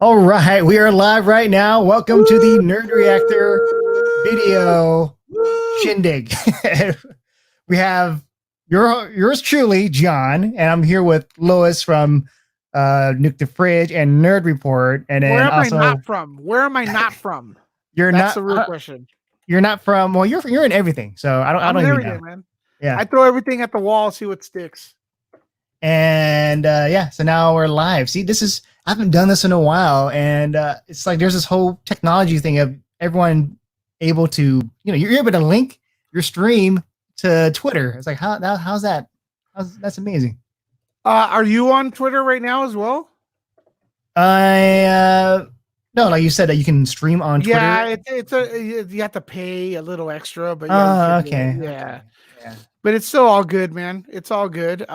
All right, we are live right now. Welcome to the Nerd Reactor video shindig. We have yours truly, John, and I'm here with Lois from Nuke the Fridge and Nerd Report, and Where then am I also not from? Where am I not from? you're That's not the real question. you're not from well, you're in everything, so I I'm don't in even know. everything, man. Yeah, I throw everything at the wall, see what sticks. and yeah, so now we're live. See, this is I haven't done this in a while, and it's like there's this whole technology thing of everyone able to, you're able to link your stream to Twitter. It's like how's that? That's amazing. Are you on Twitter right now as well? I no, like you said that you can stream on Twitter. Yeah, you have to pay a little extra, but Oh, yeah, okay. yeah. Yeah. But it's still all good, man. It's all good.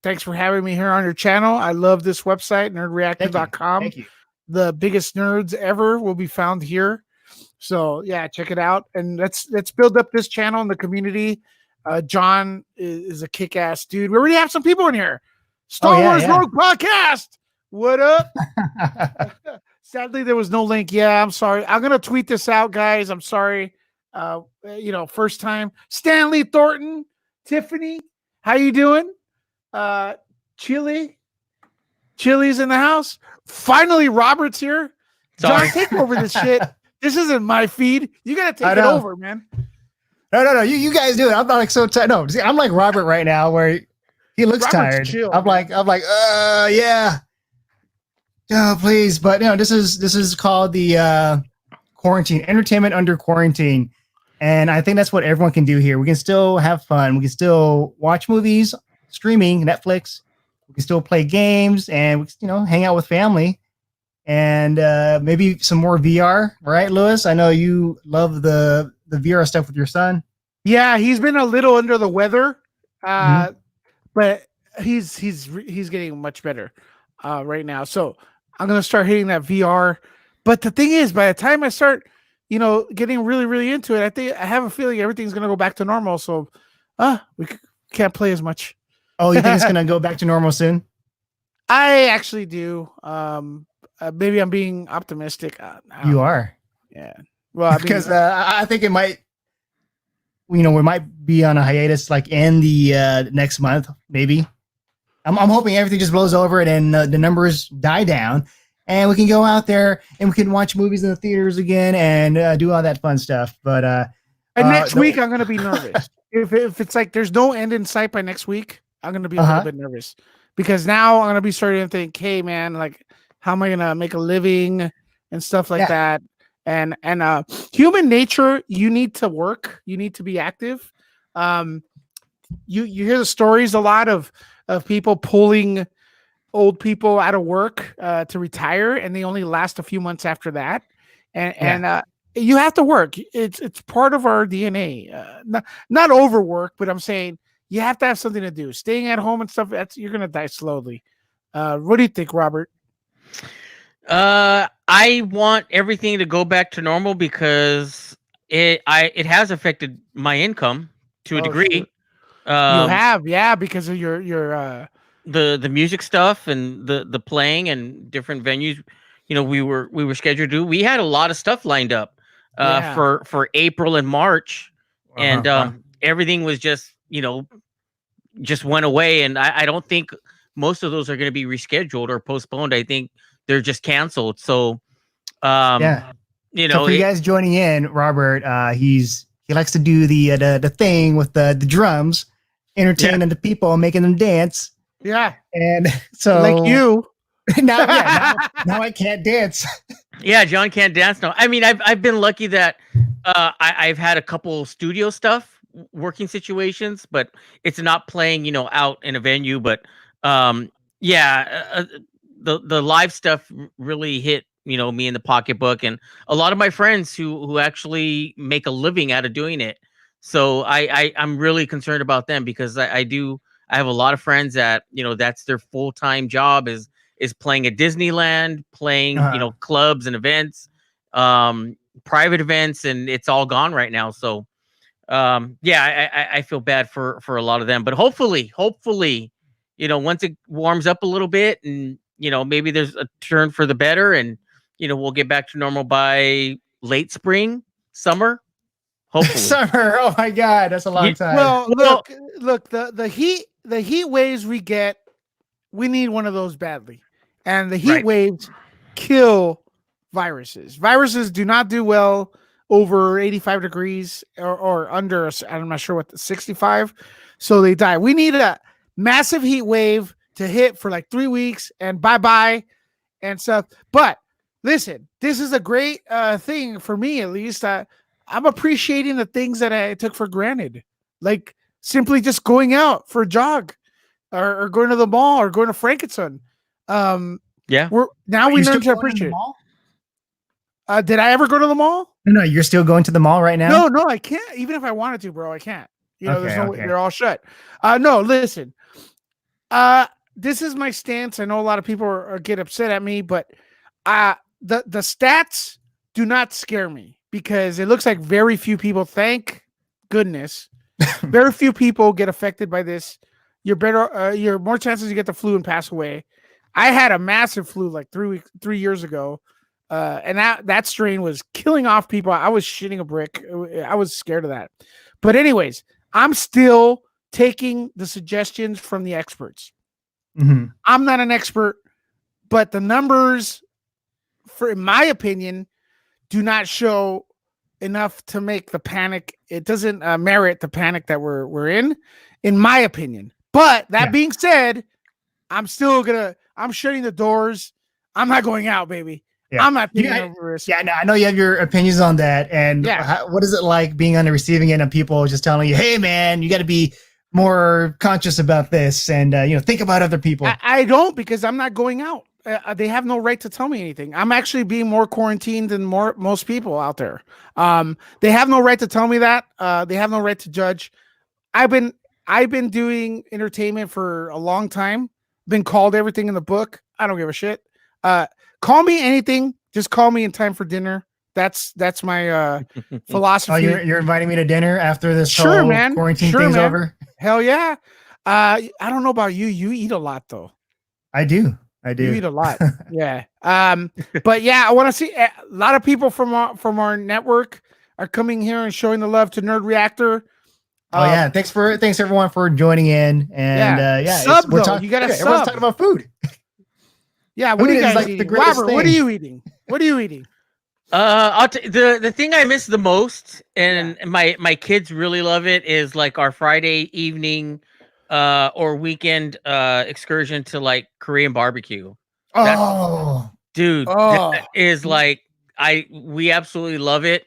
Thanks for having me here on your channel. I love this website, nerdreactor.com. Thank you. The biggest nerds ever will be found here. So yeah, check it out, and let's build up this channel in the community. John is a kick-ass dude. We already have some people in here. Star Wars Rogue Podcast. What up? Sadly, there was no link. Yeah, I'm sorry. I'm gonna tweet this out, guys. I'm sorry. First time. Stanley Thornton, Tiffany, how you doing? Chili's in the house. Finally, Robert's here. Sorry. John, take over this shit. This isn't my feed. You gotta take it over, man. No. You guys do it. I'm not like so tired. No, see, I'm like Robert right now, where he looks tired. Chill, I'm like, yeah. Oh, please, but this is called the quarantine entertainment under quarantine, and I think that's what everyone can do here. We can still have fun. We can still watch movies, streaming, Netflix. We can still play games, and we can, hang out with family. And maybe some more VR, right, Lewis? I know you love the VR stuff with your son. Yeah, he's been a little under the weather, but he's getting much better right now. So I'm gonna start hitting that VR. But the thing is, by the time I start, getting really, really into it, I have a feeling everything's gonna go back to normal. So, we can't play as much. Oh, you think it's gonna go back to normal soon? I actually do. Maybe I'm being optimistic. You are. Yeah. Well, because I think it might. We might be on a hiatus like in the next month, maybe. I'm hoping everything just blows over and the numbers die down, and we can go out there and we can watch movies in the theaters again and do all that fun stuff. But and next week I'm gonna be nervous. if it's like there's no end in sight by next week, I'm gonna be a little bit nervous because now I'm gonna be starting to think, hey man, like how am I gonna make a living and stuff like that? And human nature, you need to work, you need to be active. You hear the stories a lot of people pulling old people out of work to retire, and they only last a few months after that. And you have to work. It's part of our DNA. Not overwork, but I'm saying you have to have something to do. Staying at home and stuff, you're gonna die slowly. What do you think, Robert? I want everything to go back to normal because it has affected my income to a degree. Shit. You have, yeah, because of your the music stuff and the playing and different venues. We were scheduled to do. We had a lot of stuff lined up for April and March, and everything was just went away. And I don't think most of those are going to be rescheduled or postponed. I think they're just canceled. So, So for you guys joining in, Robert, he likes to do the thing with the drums, entertaining the people, making them dance. Yeah, and so like you now I can't dance. Yeah, John can't dance now. I mean, I've been lucky that I've had a couple studio stuff, working situations, but it's not playing out in a venue. But the live stuff really hit me in the pocketbook, and a lot of my friends who actually make a living out of doing it. So I'm really concerned about them because I have a lot of friends that that's their full-time job is playing at Disneyland, playing clubs and events, private events, and it's all gone right now. So I feel bad for a lot of them, but hopefully once it warms up a little bit and maybe there's a turn for the better, and we'll get back to normal by late spring, summer, hopefully. Summer. Oh my God, that's a long time. Well, look, the heat waves we get, we need one of those badly, and the heat waves kill viruses. Viruses do not do well over 85 degrees or under. I'm not sure what 65, so they die. We need a massive heat wave to hit for like 3 weeks and bye and stuff. But listen, this is a great thing for me, at least. I'm appreciating the things that I took for granted, like simply just going out for a jog or going to the mall or going to Frankenson. Yeah. We learn to appreciate it. Did I ever go to the mall? No, you're still going to the mall right now? No, I can't. Even if I wanted to, bro, I can't. They're all shut. No, listen. This is my stance. I know a lot of people get upset at me, but the stats do not scare me because it looks like very few people, thank goodness, very few people get affected by this. You're more chances you get the flu and pass away. I had a massive flu like 3 years ago. And that strain was killing off people. I was shitting a brick. I was scared of that. But anyways, I'm still taking the suggestions from the experts. Mm-hmm. I'm not an expert, but the numbers, in my opinion, do not show enough to make the panic. It doesn't merit the panic that we're in my opinion. But that being said, I'm shutting the doors. I'm not going out, baby. Yeah. I'm not taking over risk. Yeah, I know you have your opinions on that. And what is it like being on the receiving end of people just telling you, hey, man, you got to be more conscious about this and, think about other people? I don't, because I'm not going out. They have no right to tell me anything. I'm actually being more quarantined than most people out there. They have no right to tell me that. They have no right to judge. I've been doing entertainment for a long time. Been called everything in the book. I don't give a shit. Call me anything. Just call me in time for dinner. That's my philosophy. Oh, you're inviting me to dinner after this whole quarantine thing's over? Hell yeah. I don't know about you. You eat a lot though. I do. You eat a lot. Yeah. But yeah, I want to see a lot of people from our network are coming here and showing the love to Nerd Reactor. Oh yeah, thanks everyone for joining in. And sub though. You gotta sub. Everyone's talking about food. Yeah, what are you guys eating? Robert, what are you eating? The thing I miss the most, and my kids really love it, is like our Friday evening or weekend excursion to like Korean barbecue. That is like we absolutely love it.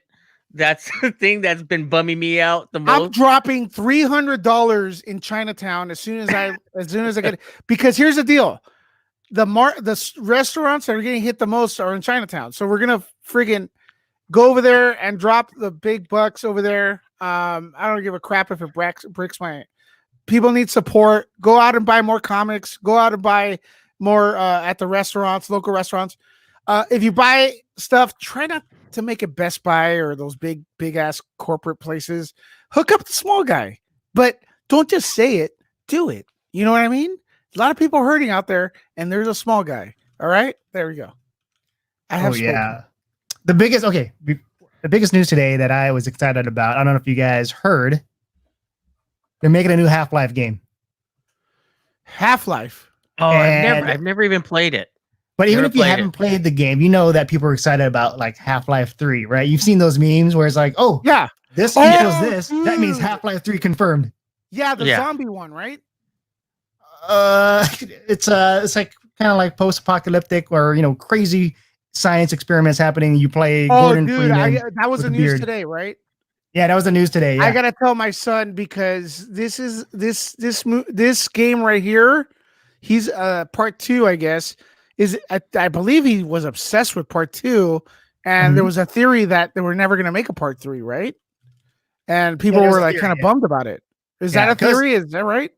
That's the thing that's been bumming me out the most. I'm dropping $300 in Chinatown as soon as I get it. Because here's the deal. The restaurants that are getting hit the most are in Chinatown. So we're going to friggin' go over there and drop the big bucks over there. I don't give a crap if it breaks my... People need support. Go out and buy more comics. Go out and buy more at the restaurants, local restaurants. If you buy stuff, try not to make it Best Buy or those big ass corporate places. Hook up the small guy. But don't just say it. Do it. You know what I mean? A lot of people hurting out there, and there's a small guy. All right, there we go. The biggest news today that I was excited about. I don't know if you guys heard. They're making a new Half-Life game. Half-Life. Oh, I've never even played it. But even if you haven't played the game, you know that people are excited about like Half-Life 3, right? You've seen those memes where it's like, oh yeah, this equals this. That means Half-Life 3 confirmed. Yeah, the zombie one, right? It's like kind of like post-apocalyptic or crazy science experiments happening. You play Gordon Freeman. That was the news today, right? Yeah, that was the news today. Yeah. I gotta tell my son because this game right here. He's part 2, I guess. I believe he was obsessed with part 2, and there was a theory that they were never going to make a part 3, right? And people were like kind of bummed about it. Is that a theory? Is that right?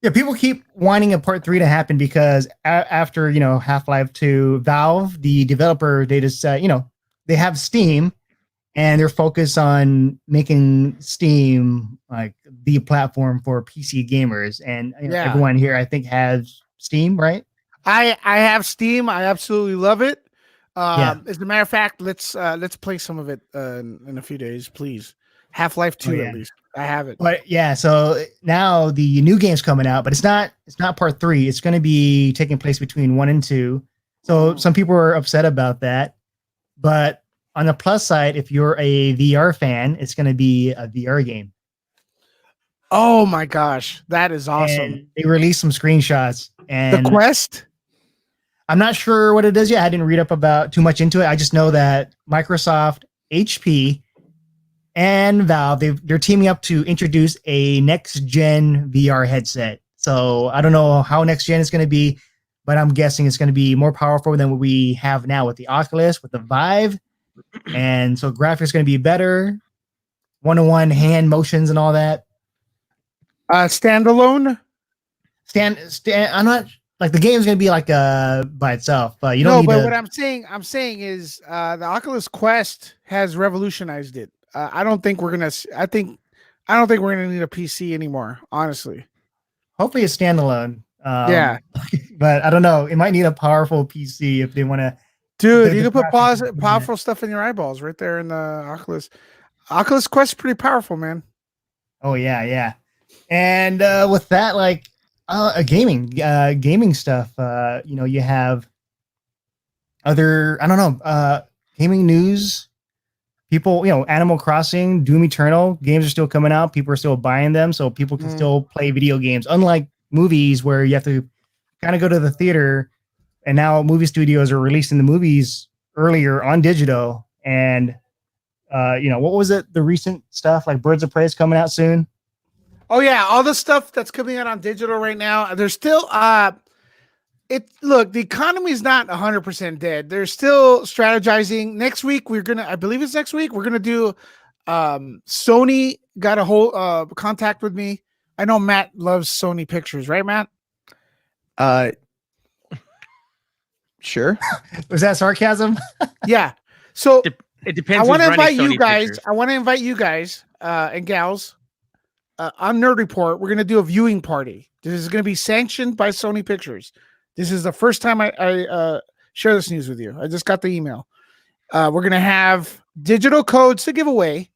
Yeah, people keep wanting a part 3 to happen because after Half-Life 2, Valve, the developer, they just they have Steam, and they're focused on making Steam like the platform for PC gamers. And everyone here, I think, has Steam, right? I have Steam. I absolutely love it. As a matter of fact, let's play some of it in a few days, please. Half-Life 2 at least. I have it. But yeah, so now the new game's coming out, but it's not part 3. It's going to be taking place between 1 and 2. So some people are upset about that. But on the plus side, if you're a VR fan, it's going to be a VR game. Oh my gosh, that is awesome. And they released some screenshots. And the Quest? I'm not sure what it is yet. I didn't read up about too much into it. I just know that Microsoft, HP, and Valve, they're teaming up to introduce a next-gen VR headset. So I don't know how next-gen is going to be, but I'm guessing it's going to be more powerful than what we have now with the Oculus, with the Vive. And so graphics are going to be better, one-to-one hand motions and all that. Standalone? I'm not... Like the game's gonna be like by itself, but you don't. No, but what I'm saying is the Oculus Quest has revolutionized it. I don't think we're gonna need a PC anymore. Honestly, hopefully it's standalone. Yeah, but I don't know. It might need a powerful PC if they want to. Dude, you can put powerful stuff in your eyeballs right there in the Oculus. Oculus Quest is pretty powerful, man. Oh yeah. And with that, like. Gaming stuff. You have other, gaming news. People, Animal Crossing, Doom Eternal games are still coming out. People are still buying them, so people can still play video games. Unlike movies, where you have to kind of go to the theater, and now movie studios are releasing the movies earlier on digital. And what was it? The recent stuff like Birds of Prey is coming out soon. Oh yeah, all the stuff that's coming out on digital right now. There's still the economy is not 100% dead. They're still strategizing. Next week I believe it's next week, we're gonna do Sony got a whole contact with me. I know Matt loves Sony pictures, right, Matt? Sure. Was that sarcasm? Yeah. So it depends. I want to invite you guys. I want to invite you guys and gals. On Nerd Report, we're going to do a viewing party. This is going to be sanctioned by Sony Pictures. This is the first time I share this news with you. I just got the email. We're going to have digital codes to give away.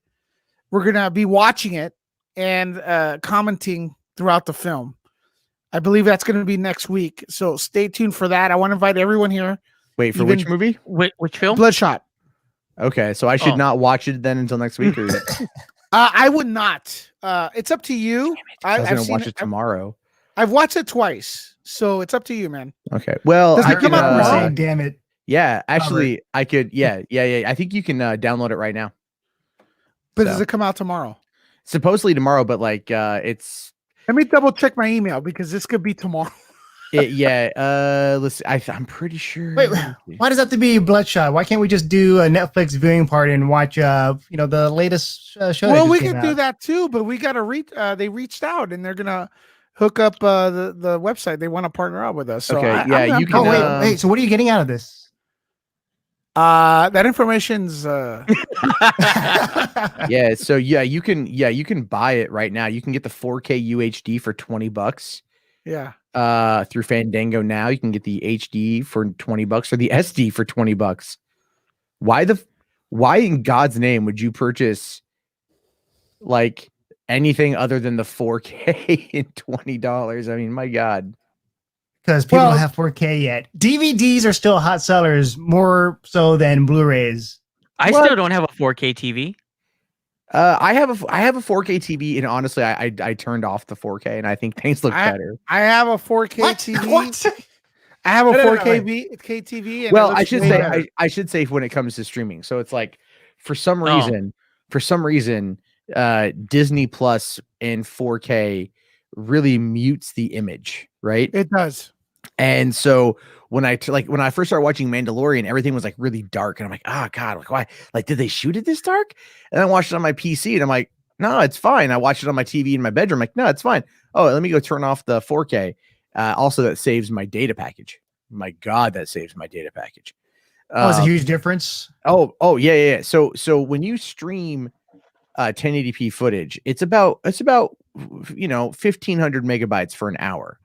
We're going to be watching it and commenting throughout the film. I believe that's going to be next week. So stay tuned for that. I want to invite everyone here. Wait, for which movie? Which film? Bloodshot. Okay, so I should not watch it then until next week? Or... I would not. It's up to you. I was going to watch it tomorrow. I've watched it twice, so it's up to you, man. Okay. Well, does it come out tomorrow? Damn it. Yeah, actually, I could. Yeah. I think you can download it right now. But does it come out tomorrow? Supposedly tomorrow, but like it's. Let me double check my email because this could be tomorrow. Listen, I'm pretty sure. Wait, why does that have to be Bloodshot? Why can't we just do a Netflix viewing party and watch, the latest show? Well, we could do that too, but we got to reach. They reached out and they're gonna hook up the website. They want to partner up with us. So okay, you can. Wait. So what are you getting out of this? That information's. Yeah. So you can buy it right now. You can get the 4K UHD for $20. Yeah. Through Fandango now, you can get the HD for $20 or the SD for $20. Why in God's name would you purchase like anything other than the 4K in $20? I mean, my God. Because people don't have 4K yet. DVDs are still hot sellers more so than Blu-rays. I still don't have a 4K TV. I have a 4K TV, and honestly, I turned off the 4K, and I think things look better. I have a 4K TV. What? I have a 4K TV. Well, I should say when it comes to streaming. So it's like for some reason, Disney Plus in 4K really mutes the image, right? It does. And so when I first started watching Mandalorian, everything was like really dark, and I'm like, oh God, like why? Like, did they shoot it this dark? And I watched it on my PC, and I'm like, no, it's fine. I watched it on my TV in my bedroom. I'm like, no, it's fine. Oh, let me go turn off the 4K. Also, that saves my data package. My God, that saves my data package. It's a huge difference. Oh yeah. So when you stream 1080p footage, it's about 1,500 megabytes for an hour,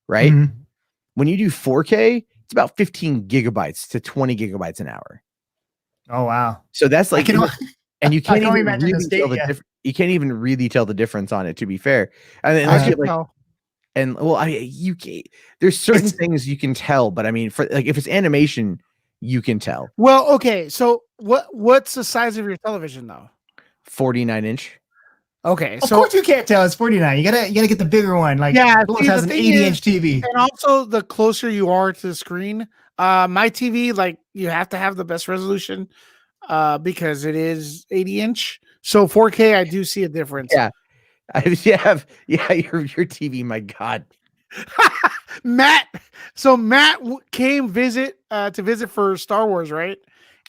right? Mm-hmm. When you do 4K, it's about 15 gigabytes to 20 gigabytes an hour. Oh wow! So that's like, and you can't even really tell the difference. You can't even really tell the difference on it. To be fair, and unless you like, and well, you can't. There's certain things you can tell, but I mean, for like if it's animation, you can tell. Well, okay. So what's the size of your television though? 49-inch. Okay, of course you can't tell it's 49. You gotta get the bigger one. Like it has an 80-inch TV, and also the closer you are to the screen. My TV, like you have to have the best resolution, because it is 80-inch. So 4K, I do see a difference. Yeah, your TV. My God, Matt. So Matt came to visit for Star Wars, right?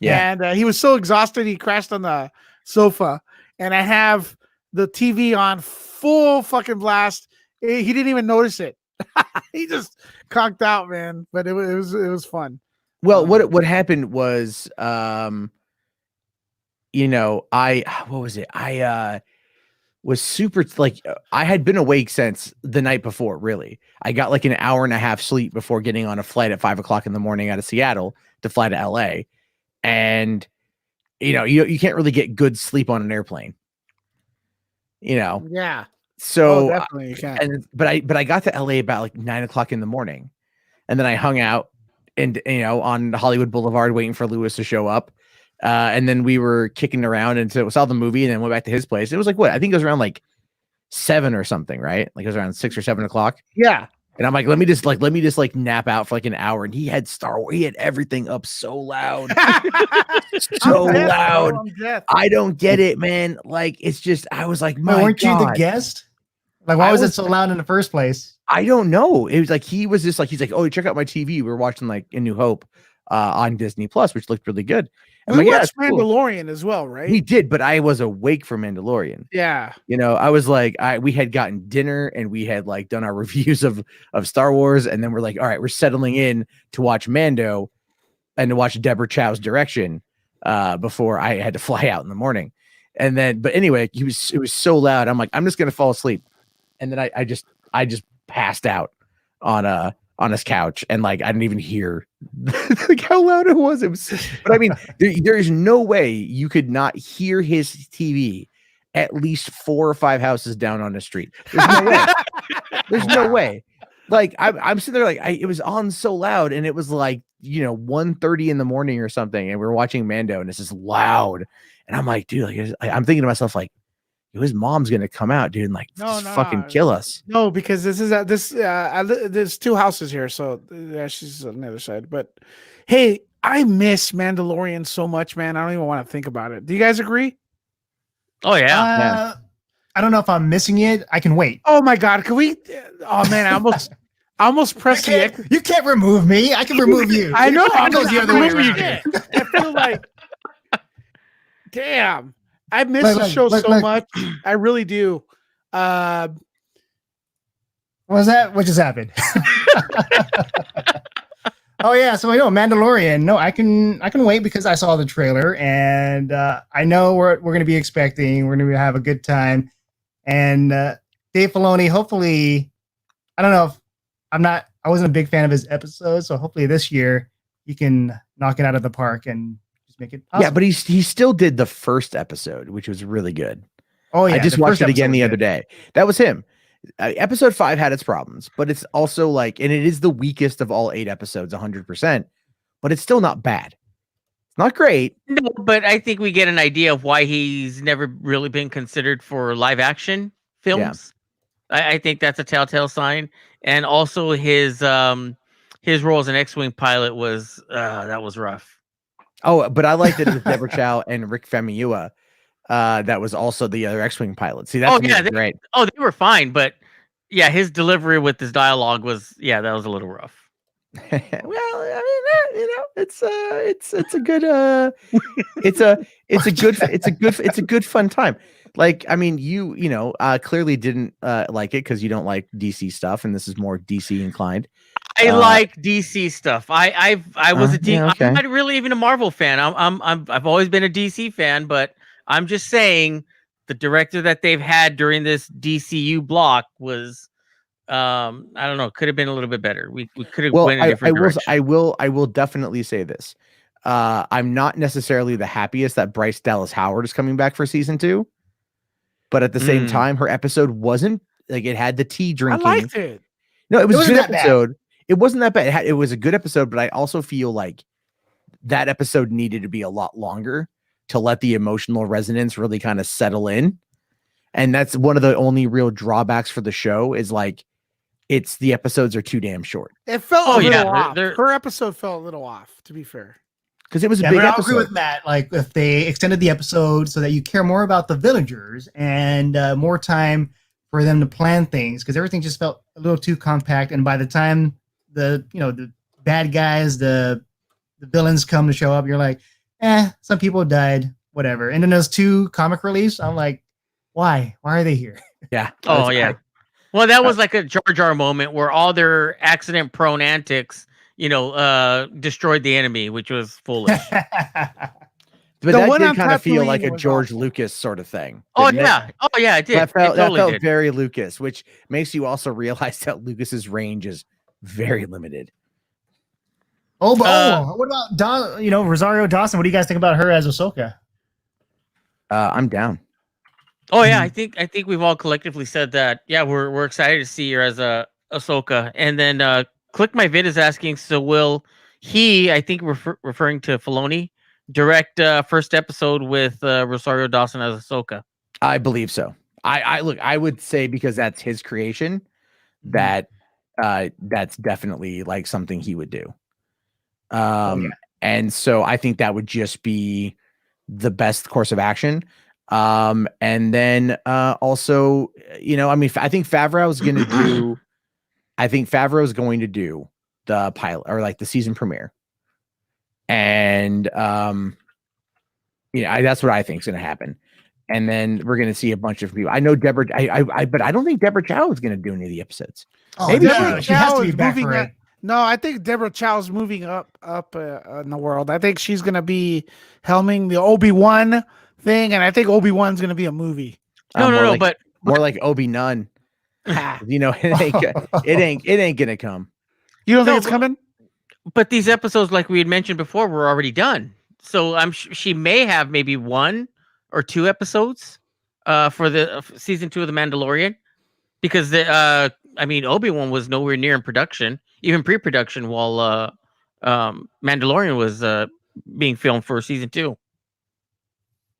Yeah, and he was so exhausted he crashed on the sofa, and I have the TV on full fucking blast. He didn't even notice it. He just conked out, man. But it was fun. Well, what happened was, you know, what was it? I was super like I had been awake since the night before. Really, I got like an hour and a half sleep before getting on a flight at 5 o'clock in the morning out of Seattle to fly to LA, and you know, you can't really get good sleep on an airplane. You know, yeah. So definitely you can. But I got to LA about like 9 o'clock in the morning, and then I hung out and on Hollywood Boulevard waiting for Lewis to show up, and then we were kicking around and saw the movie and then went back to his place. It was like what I think it was around like 7 or something, right? Like it was around 6 or 7 o'clock. Yeah. And I'm like, let me just nap out for like an hour. And he had he had everything up so loud. So loud. I don't get it, man. Like, it's just, I was like, weren't you the guest? Like, why was it so loud in the first place? I don't know. It was like, he's like, oh, check out my TV. We were watching like A New Hope on Disney Plus, which looked really good. And we watched Mandalorian as well, right? We did, but I was awake for Mandalorian. Yeah. You know, I was like, we had gotten dinner and we had like done our reviews of Star Wars. And then we're like, all right, we're settling in to watch Mando and to watch Deborah Chow's direction before I had to fly out in the morning. And then, but anyway, it was so loud. I'm like, I'm just going to fall asleep. And then I just passed out on his couch, and like I didn't even hear like how loud it was. But I mean, there is no way you could not hear his TV at least 4 or 5 houses down on the street. There's no way. There's no way. Like I'm sitting there, like it was on so loud, and it was like 1:30 in the morning or something, and we were watching Mando, and it's just loud, and I'm like, dude, like I'm thinking to myself, like, his mom's gonna come out, dude, and like fucking kill us. No, because there's 2 houses here, so she's on the other side. But hey, I miss Mandalorian so much, man. I don't even want to think about it. Do you guys agree? Oh yeah. I don't know if I'm missing it. I can wait. Oh my god, can we? Oh man, I almost pressed the X. You can't remove me. I can remove you. I know. It goes the other way around. I feel like, damn. I miss the show so much. I really do. What was that? What just happened? Oh yeah, so Mandalorian. No, I can wait because I saw the trailer and I know we're going to be expecting. We're going to have a good time. And Dave Filoni, hopefully, I don't know if I wasn't a big fan of his episodes, so hopefully this year he can knock it out of the park and make it awesome. Yeah, but he still did the first episode, which was really good. Oh yeah, I just watched it again the other day. That was him. Episode 5 had its problems, but it's also like, and it is the weakest of all 8 episodes, 100%. But it's still not bad. It's not great. No, but I think we get an idea of why he's never really been considered for live action films. Yeah. I think that's a telltale sign, and also his role as an X-wing pilot was that was rough. Oh, but I liked it with Deborah Chow and Rick Famuyiwa. That was also the other X-wing pilot. See, that's great. Oh, they were fine, but yeah, his delivery with his dialogue was that was a little rough. Well, I mean, it's a good it's a good fun time. Like, I mean, you clearly didn't like it because you don't like DC stuff, and this is more DC inclined. I like DC stuff. I was okay. I'm not really even a Marvel fan. I've always been a DC fan, but I'm just saying the director that they've had during this DCU block was I don't know, could have been a little bit better. We could have Well, went a different direction. I will definitely say this. I'm not necessarily the happiest that Bryce Dallas Howard is coming back for season 2, but at the same time, her episode wasn't like it had the tea drinking. I liked it. No, it was a good episode. It wasn't that bad. It was a good episode, but I also feel like that episode needed to be a lot longer to let the emotional resonance really kind of settle in. And that's one of the only real drawbacks for the show is like the episodes are too damn short. It felt a little off. Her episode felt a little off, to be fair. Because it was a big episode. I agree with Matt. Like if they extended the episode so that you care more about the villagers and more time for them to plan things, because everything just felt a little too compact. And by the time the bad guys, the villains come to show up, you're like, some people died, whatever. And then those 2 comic reliefs, I'm like, why are they here? Yeah. Oh yeah. Well, that was like a Jar Jar moment where all their accident-prone antics, destroyed the enemy, which was foolish. But that did kind of feel like a George Lucas sort of thing. Oh yeah. It did. That felt did. very Lucas, which makes you also realize that Lucas's range is very limited. What about Rosario Dawson? What do you guys think about her as Ahsoka? I'm down. Oh yeah, I think we've all collectively said that. Yeah, we're excited to see her as a Ahsoka. And then Click My Vid is asking, so will he, I think referring to Filoni, direct first episode with Rosario Dawson as Ahsoka? I believe so. I would say because that's his creation, that that's definitely like something he would do. And so I think that would just be the best course of action. And then also, I think Favreau is going to do. I think Favreau is going to do the pilot or like the season premiere, and that's what I think is going to happen. And then we're going to see a bunch of people. I know Deborah, but I don't think Deborah Chow is going to do any of the episodes. Oh, maybe she has to be back for it. No, I think Deborah Chow's moving up in the world. I think she's going to be helming the Obi-Wan thing, and I think Obi-Wan's going to be a movie. But more like Obi-Nun. It ain't gonna come. You don't think it's coming? But these episodes, like we had mentioned before, were already done. So she may have maybe 1 or 2 episodes for the season 2 of The Mandalorian, because Obi-Wan was nowhere near in production, even pre-production, while Mandalorian was being filmed for season 2.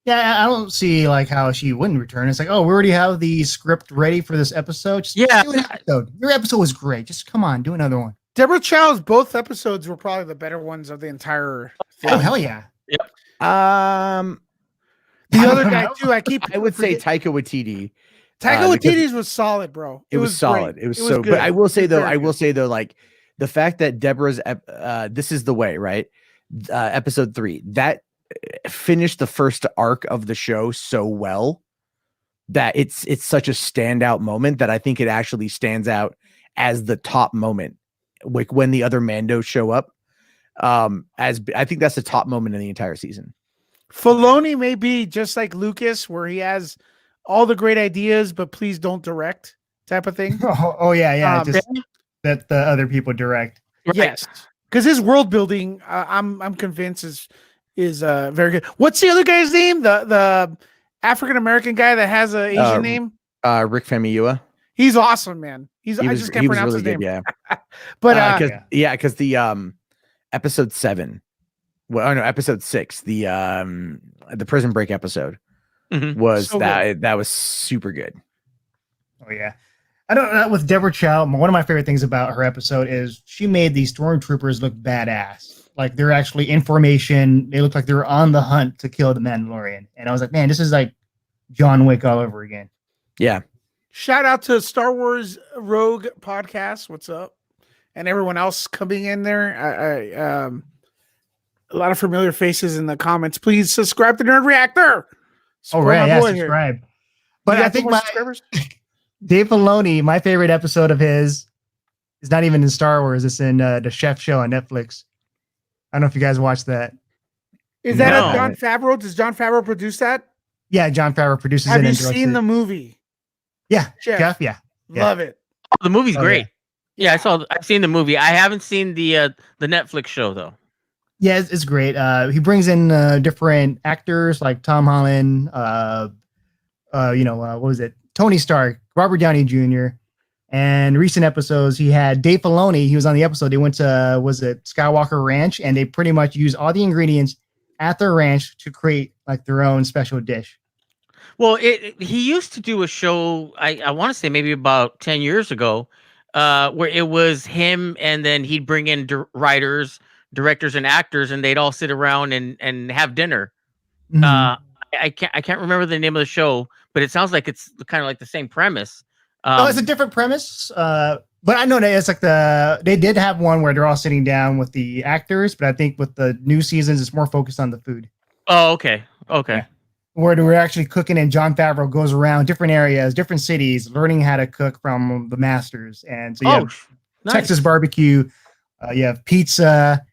Yeah, I don't see like how she wouldn't return. It's like, we already have the script ready for this episode. Just do an episode. Your episode was great. Just come on, do another one. Deborah Chow's both episodes were probably the better ones of the entire thing. Oh hell yeah. Yep. The other guy too. I would say Taika Waititi. Taika Waititi's was solid, bro. It was solid. Great. It was so good. But I will say though, like the fact that Deborah's This Is the Way, right? Episode 3, that finished the first arc of the show so well that it's such a standout moment that I think it actually stands out as the top moment, like when the other Mandos show up. As I think that's the top moment in the entire season. Filoni may be just like Lucas, where he has all the great ideas, but please don't direct type of thing. Just let the other people direct. Right. Yes, because his world building, I'm convinced is very good. What's the other guy's name? The African American guy that has an Asian name? Rick Famuyiwa. He's awesome, man. I just can't pronounce his name. Yeah, but because the episode 7, episode 6, the prison break episode was so that was super good. Oh yeah. I don't know, with Deborah Chow, one of my favorite things about her episode is she made these stormtroopers look badass. Like they're actually in formation. They look like they're on the hunt to kill the Mandalorian. And I was like, man, this is like John Wick all over again. Yeah. Shout out to Star Wars Rogue Podcast. What's up? And everyone else coming in there. A lot of familiar faces in the comments. Please subscribe to Nerd Reactor. Subscribe. But I think Dave Filoni, my favorite episode of his is not even in Star Wars. It's in the Chef Show on Netflix. I don't know if you guys watched that. Is that a Jon Favreau? Does Jon Favreau produce that? Yeah, Jon Favreau produces it. Have you seen the movie? Yeah, Chef. Yeah. Love it. The movie's great. Yeah, I've seen the movie. I haven't seen the Netflix show though. Yeah, it's great. He brings in different actors like Tom Holland, what was it? Tony Stark, Robert Downey Jr. And recent episodes, he had Dave Filoni. He was on the episode. They went to, was it Skywalker Ranch? And they pretty much used all the ingredients at their ranch to create like their own special dish. Well, he used to do a show, I want to say maybe about 10 years ago, where it was him and then he'd bring in writers, directors, and actors, and they'd all sit around and have dinner. Mm-hmm. I can't remember the name of the show, but it sounds like it's kind of like the same premise. It's a different premise. But I know that it's like they did have one where they're all sitting down with the actors, but I think with the new seasons, it's more focused on the food. Oh, okay. Yeah. Where we're actually cooking, and Jon Favreau goes around different areas, different cities, learning how to cook from the masters. And so you have Texas barbecue, you have pizza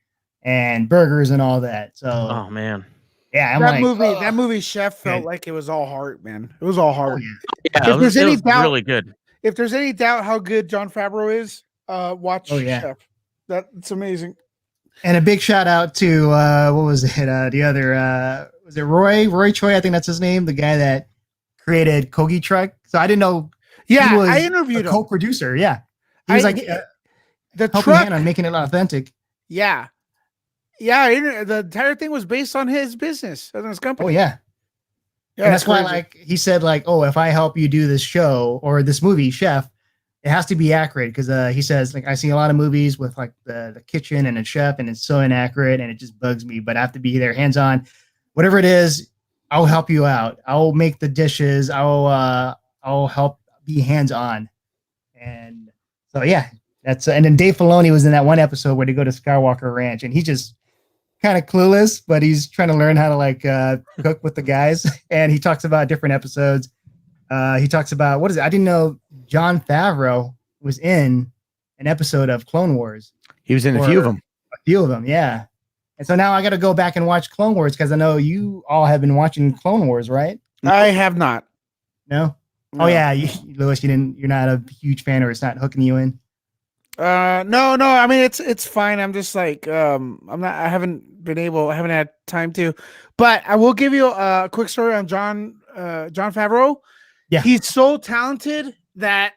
and burgers and all that. So, oh man. Yeah, that movie Chef felt like it was all heart, man. It was all heart. Yeah, if there's any doubt, really good. If there's any doubt how good Jon Favreau is, watch Chef. That's amazing. And a big shout out to what was it? The other was it Roy Choi? I think that's his name. The guy that created Kogi Truck. So I didn't know. Yeah, he was I interviewed him. Co-producer. Yeah, he was the truck on making it authentic. Yeah. Yeah, the entire thing was based on his business and his company. Oh yeah, and that's why, like he said, like, oh, if I help you do this show or this movie, Chef, it has to be accurate because he says, like, I see a lot of movies with like the kitchen and a chef, and it's so inaccurate, and it just bugs me. But I have to be there, hands on, whatever it is. I'll help you out. I'll make the dishes. I'll help be hands on, and so yeah, that's and then Dave Filoni was in that one episode where they go to Skywalker Ranch, and he just kind of clueless, but he's trying to learn how to like cook with the guys. And he talks about different episodes. He talks about, what is it? I didn't know Jon Favreau was in an episode of Clone Wars. He was in a few of them. A few of them, yeah. And so now I got to go back and watch Clone Wars because I know you all have been watching Clone Wars, right? I have not. No? Oh yeah, Lewis, you're not a huge fan, or it's not hooking you in. No. I mean, it's fine. I'm just like, I haven't had time to, but I will give you a quick story on Jon Favreau. Yeah. He's so talented that,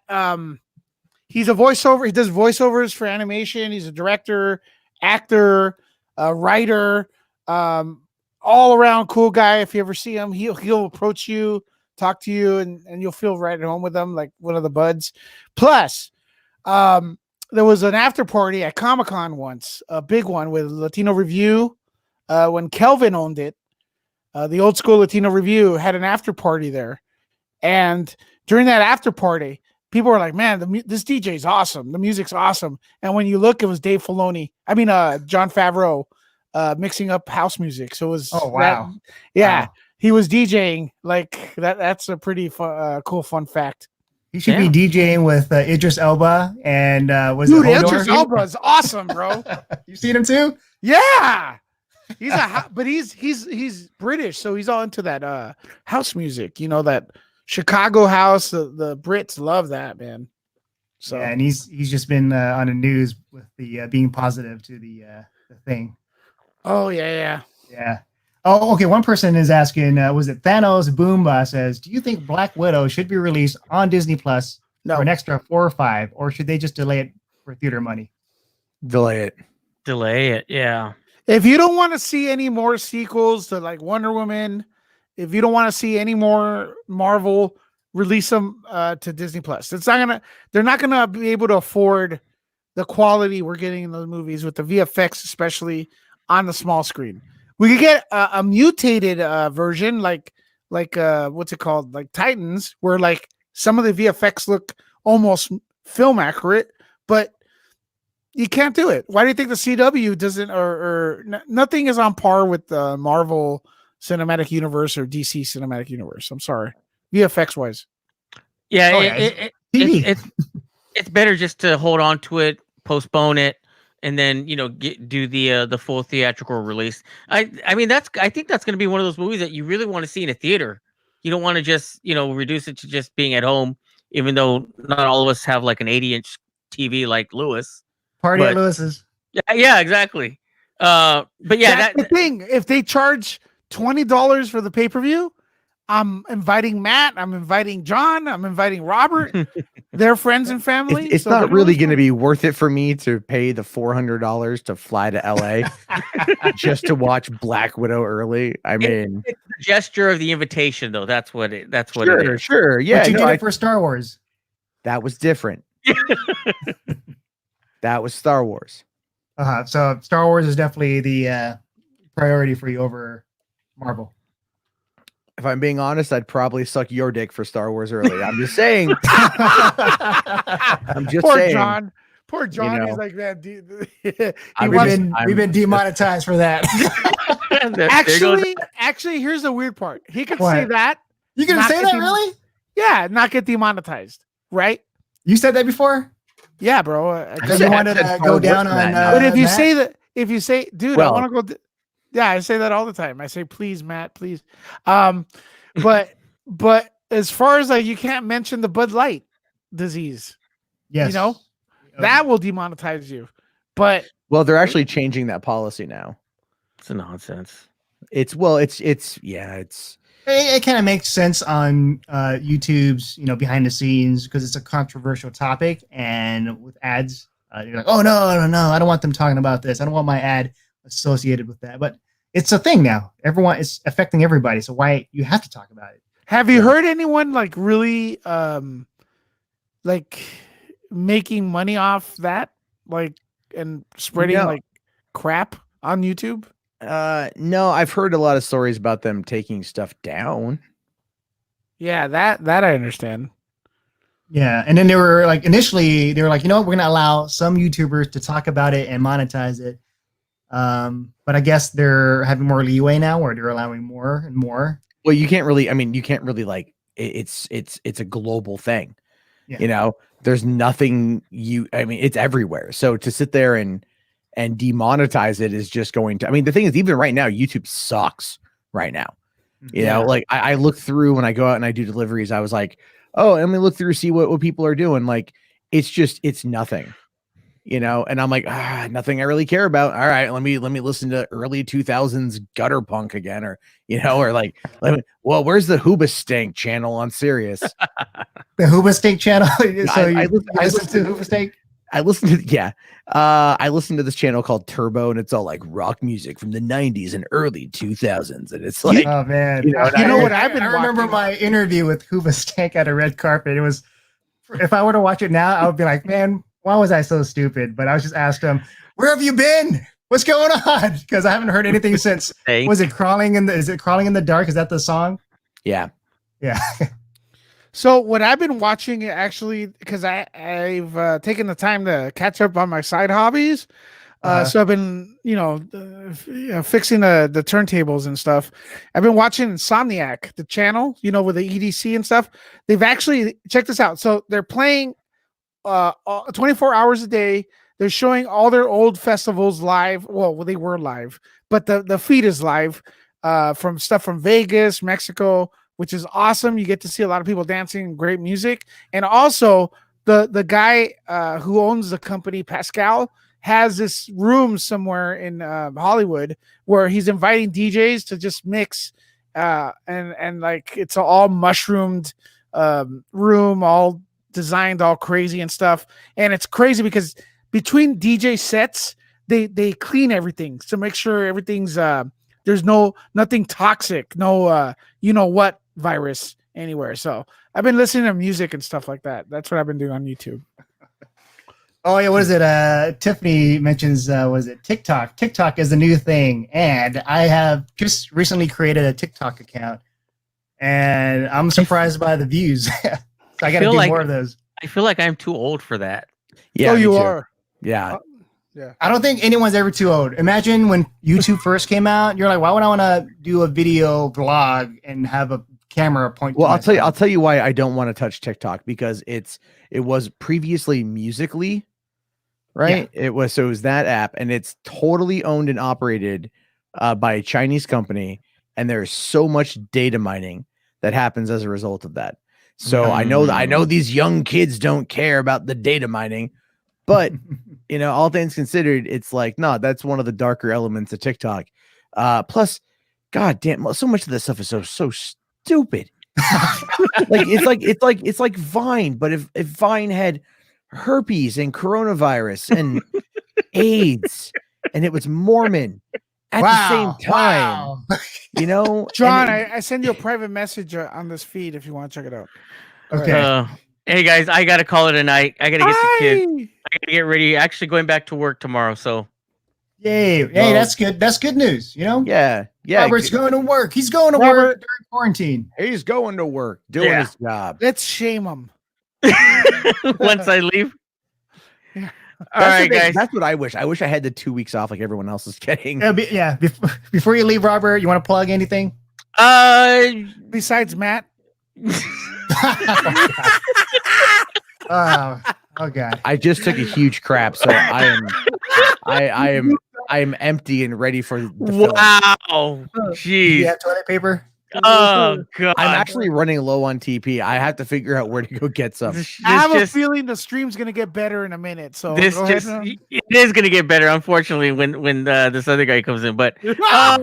he's a voiceover. He does voiceovers for animation. He's a director, actor, writer, all around cool guy. If you ever see him, he'll approach you, talk to you, and you'll feel right at home with him, like one of the buds. Plus, there was an after party at Comic-Con once, a big one with Latino Review. When Kelvin owned it, the old school Latino Review had an after party there. And during that after party, people were like, man, this DJ's awesome. The music's awesome. And when you look, it was Jon Favreau mixing up house music. So it was, oh, wow. Wow. He was DJing like that. That's a pretty cool fun fact. He should be DJing with Idris Elba and Idris Elba is awesome, bro. You seen him too? Yeah, but he's British, so he's all into that house music. You know, that Chicago house. The Brits love that, man. So yeah, and he's just been on the news with the being positive to the thing. Oh yeah. Oh, okay. One person is asking, was it Thanos Boomba says, do you think Black Widow should be released on Disney Plus for an extra 4 or 5, or should they just delay it for theater money? Delay it. Yeah. If you don't want to see any more sequels to like Wonder Woman, if you don't want to see any more Marvel, release them to Disney Plus. They're not gonna be able to afford the quality we're getting in those movies with the VFX, especially on the small screen. We could get a mutated version, like what's it called, like Titans, where like some of the VFX look almost film accurate, but you can't do it. Why do you think the CW doesn't, or nothing is on par with the Marvel Cinematic Universe or DC Cinematic Universe? I'm sorry, VFX wise. Yeah, it's better just to hold on to it, postpone it, and then do the full theatrical release. I think that's going to be one of those movies that you really want to see in a theater. You don't want to just reduce it to just being at home even though not all of us have like an 80-inch TV like Lewis. Party at Lewis's. Yeah, exactly. But yeah, that's the thing. If they charge $20 for the pay-per-view, I'm inviting Matt. I'm inviting John. I'm inviting Robert. They're friends and family. It's not really going to be worth it for me to pay the $400 to fly to LA just to watch Black Widow early. I mean, it's the gesture of the invitation, though. That's what it is. Sure. Yeah. But you did it for Star Wars. That was different. That was Star Wars. So Star Wars is definitely the priority for you over Marvel. If I'm being honest, I'd probably suck your dick for Star Wars early. I'm just saying. I'm just saying. John. Poor John. You know, he's like, man, we've been demonetized for that. actually, here's the weird part. He could say that. You can say that, really? Yeah, not get demonetized, right? You said that before? Yeah, bro. Because you wanted to go down on. But if you say that, dude, I want to go. Yeah, I say that all the time. I say, please, Matt, please. But as far as like, you can't mention the Bud Light disease. Yes. You know, that will demonetize you. But they're actually changing that policy now. It's a nonsense. It kind of makes sense on YouTube's, behind the scenes, because it's a controversial topic, and with ads, you're like, oh no, I don't want them talking about this. I don't want my ad associated with that. But it's a thing now. It's affecting everybody. So why you have to talk about it? Have you heard anyone like really like making money off that, like, and spreading like crap on YouTube? No, I've heard a lot of stories about them taking stuff down. Yeah, that I understand. Yeah, and then they were like, initially they were like, we're gonna allow some YouTubers to talk about it and monetize it. But I guess they're having more leeway now, where they're allowing more and more. Well, you can't really like it's a global thing. Yeah. There's nothing it's everywhere. So to sit there and demonetize it is just going to, the thing is, even right now, YouTube sucks right now. Like I look through when I go out and I do deliveries, I was like, oh, let me look through, see what people are doing. Like, it's nothing. And I'm like, nothing I really care about. All right, let me listen to early 2000s gutter punk again, or like, where's the Hoobastank channel on Sirius? The Hoobastank channel. So I listen to Hoobastank. I listen to this channel called Turbo, and it's all like rock music from the 90s and early 2000s, and it's like, oh man, I remember my interview with Hoobastank at a red carpet. It was, if I were to watch it now, I would be like, man, why was I so stupid? But I was just asked him, where have you been? What's going on? Because I haven't heard anything since. Was it Crawling in the Dark? Is that the song? Yeah. So what I've been watching, actually, because I've taken the time to catch up on my side hobbies. So I've been, fixing the turntables and stuff. I've been watching Insomniac, the channel, with the EDC and stuff. They've actually, check this out. So they're playing 24 hours a day. They're showing all their old festivals live. Well, they were live, but the feed is live from stuff from Vegas, Mexico, which is awesome. You get to see a lot of people dancing, great music. And also the guy who owns the company, Pascal, has this room somewhere in Hollywood where he's inviting DJs to just mix and like it's an all mushroomed room, all designed all crazy and stuff. And it's crazy because between DJ sets, they clean everything to make sure everything's there's nothing toxic, no what virus anywhere. So I've been listening to music and stuff like that. That's what I've been doing on YouTube. Oh yeah, what is it? Tiffany mentions was it TikTok? TikTok is the new thing, and I have just recently created a TikTok account, and I'm surprised by the views. So I got to do more of those. I feel like I'm too old for that. Yeah, you are. Yeah. Yeah. I don't think anyone's ever too old. Imagine when YouTube first came out, you're like, why would I want to do a video blog and have a camera point? Well, I'll tell you why I don't want to touch TikTok, because it was previously Musical.ly, right? Yeah. It was that app, and it's totally owned and operated by a Chinese company, and there's so much data mining that happens as a result of that. So I know these young kids don't care about the data mining, but all things considered, it's like, no, that's one of the darker elements of TikTok. Plus, god damn, so much of this stuff is so stupid. It's like Vine, but if Vine had herpes and coronavirus and AIDS and it was Mormon at the same time. John, I send you a private message on this feed if you want to check it out. Okay. Hey guys, I gotta call it a night. I gotta get the kids. I gotta get ready. Actually, going back to work tomorrow. So, hey, that's good. That's good news. Yeah. Robert's going to work. He's going to work during quarantine. He's going to work, doing his job. Let's shame him. Once I leave. Yeah. All right, guys. That's what I wish. I wish I had the 2 weeks off like everyone else is getting. Before you leave, Robert, you want to plug anything? Besides Matt. Oh God! I just took a huge crap, so I am empty and ready for the film. Wow! Jeez. Do you have toilet paper? Oh God! I'm actually running low on TP. I have to figure out where to go get some. I have a feeling the stream's gonna get better in a minute. So it is gonna get better, unfortunately, when this other guy comes in. But yeah.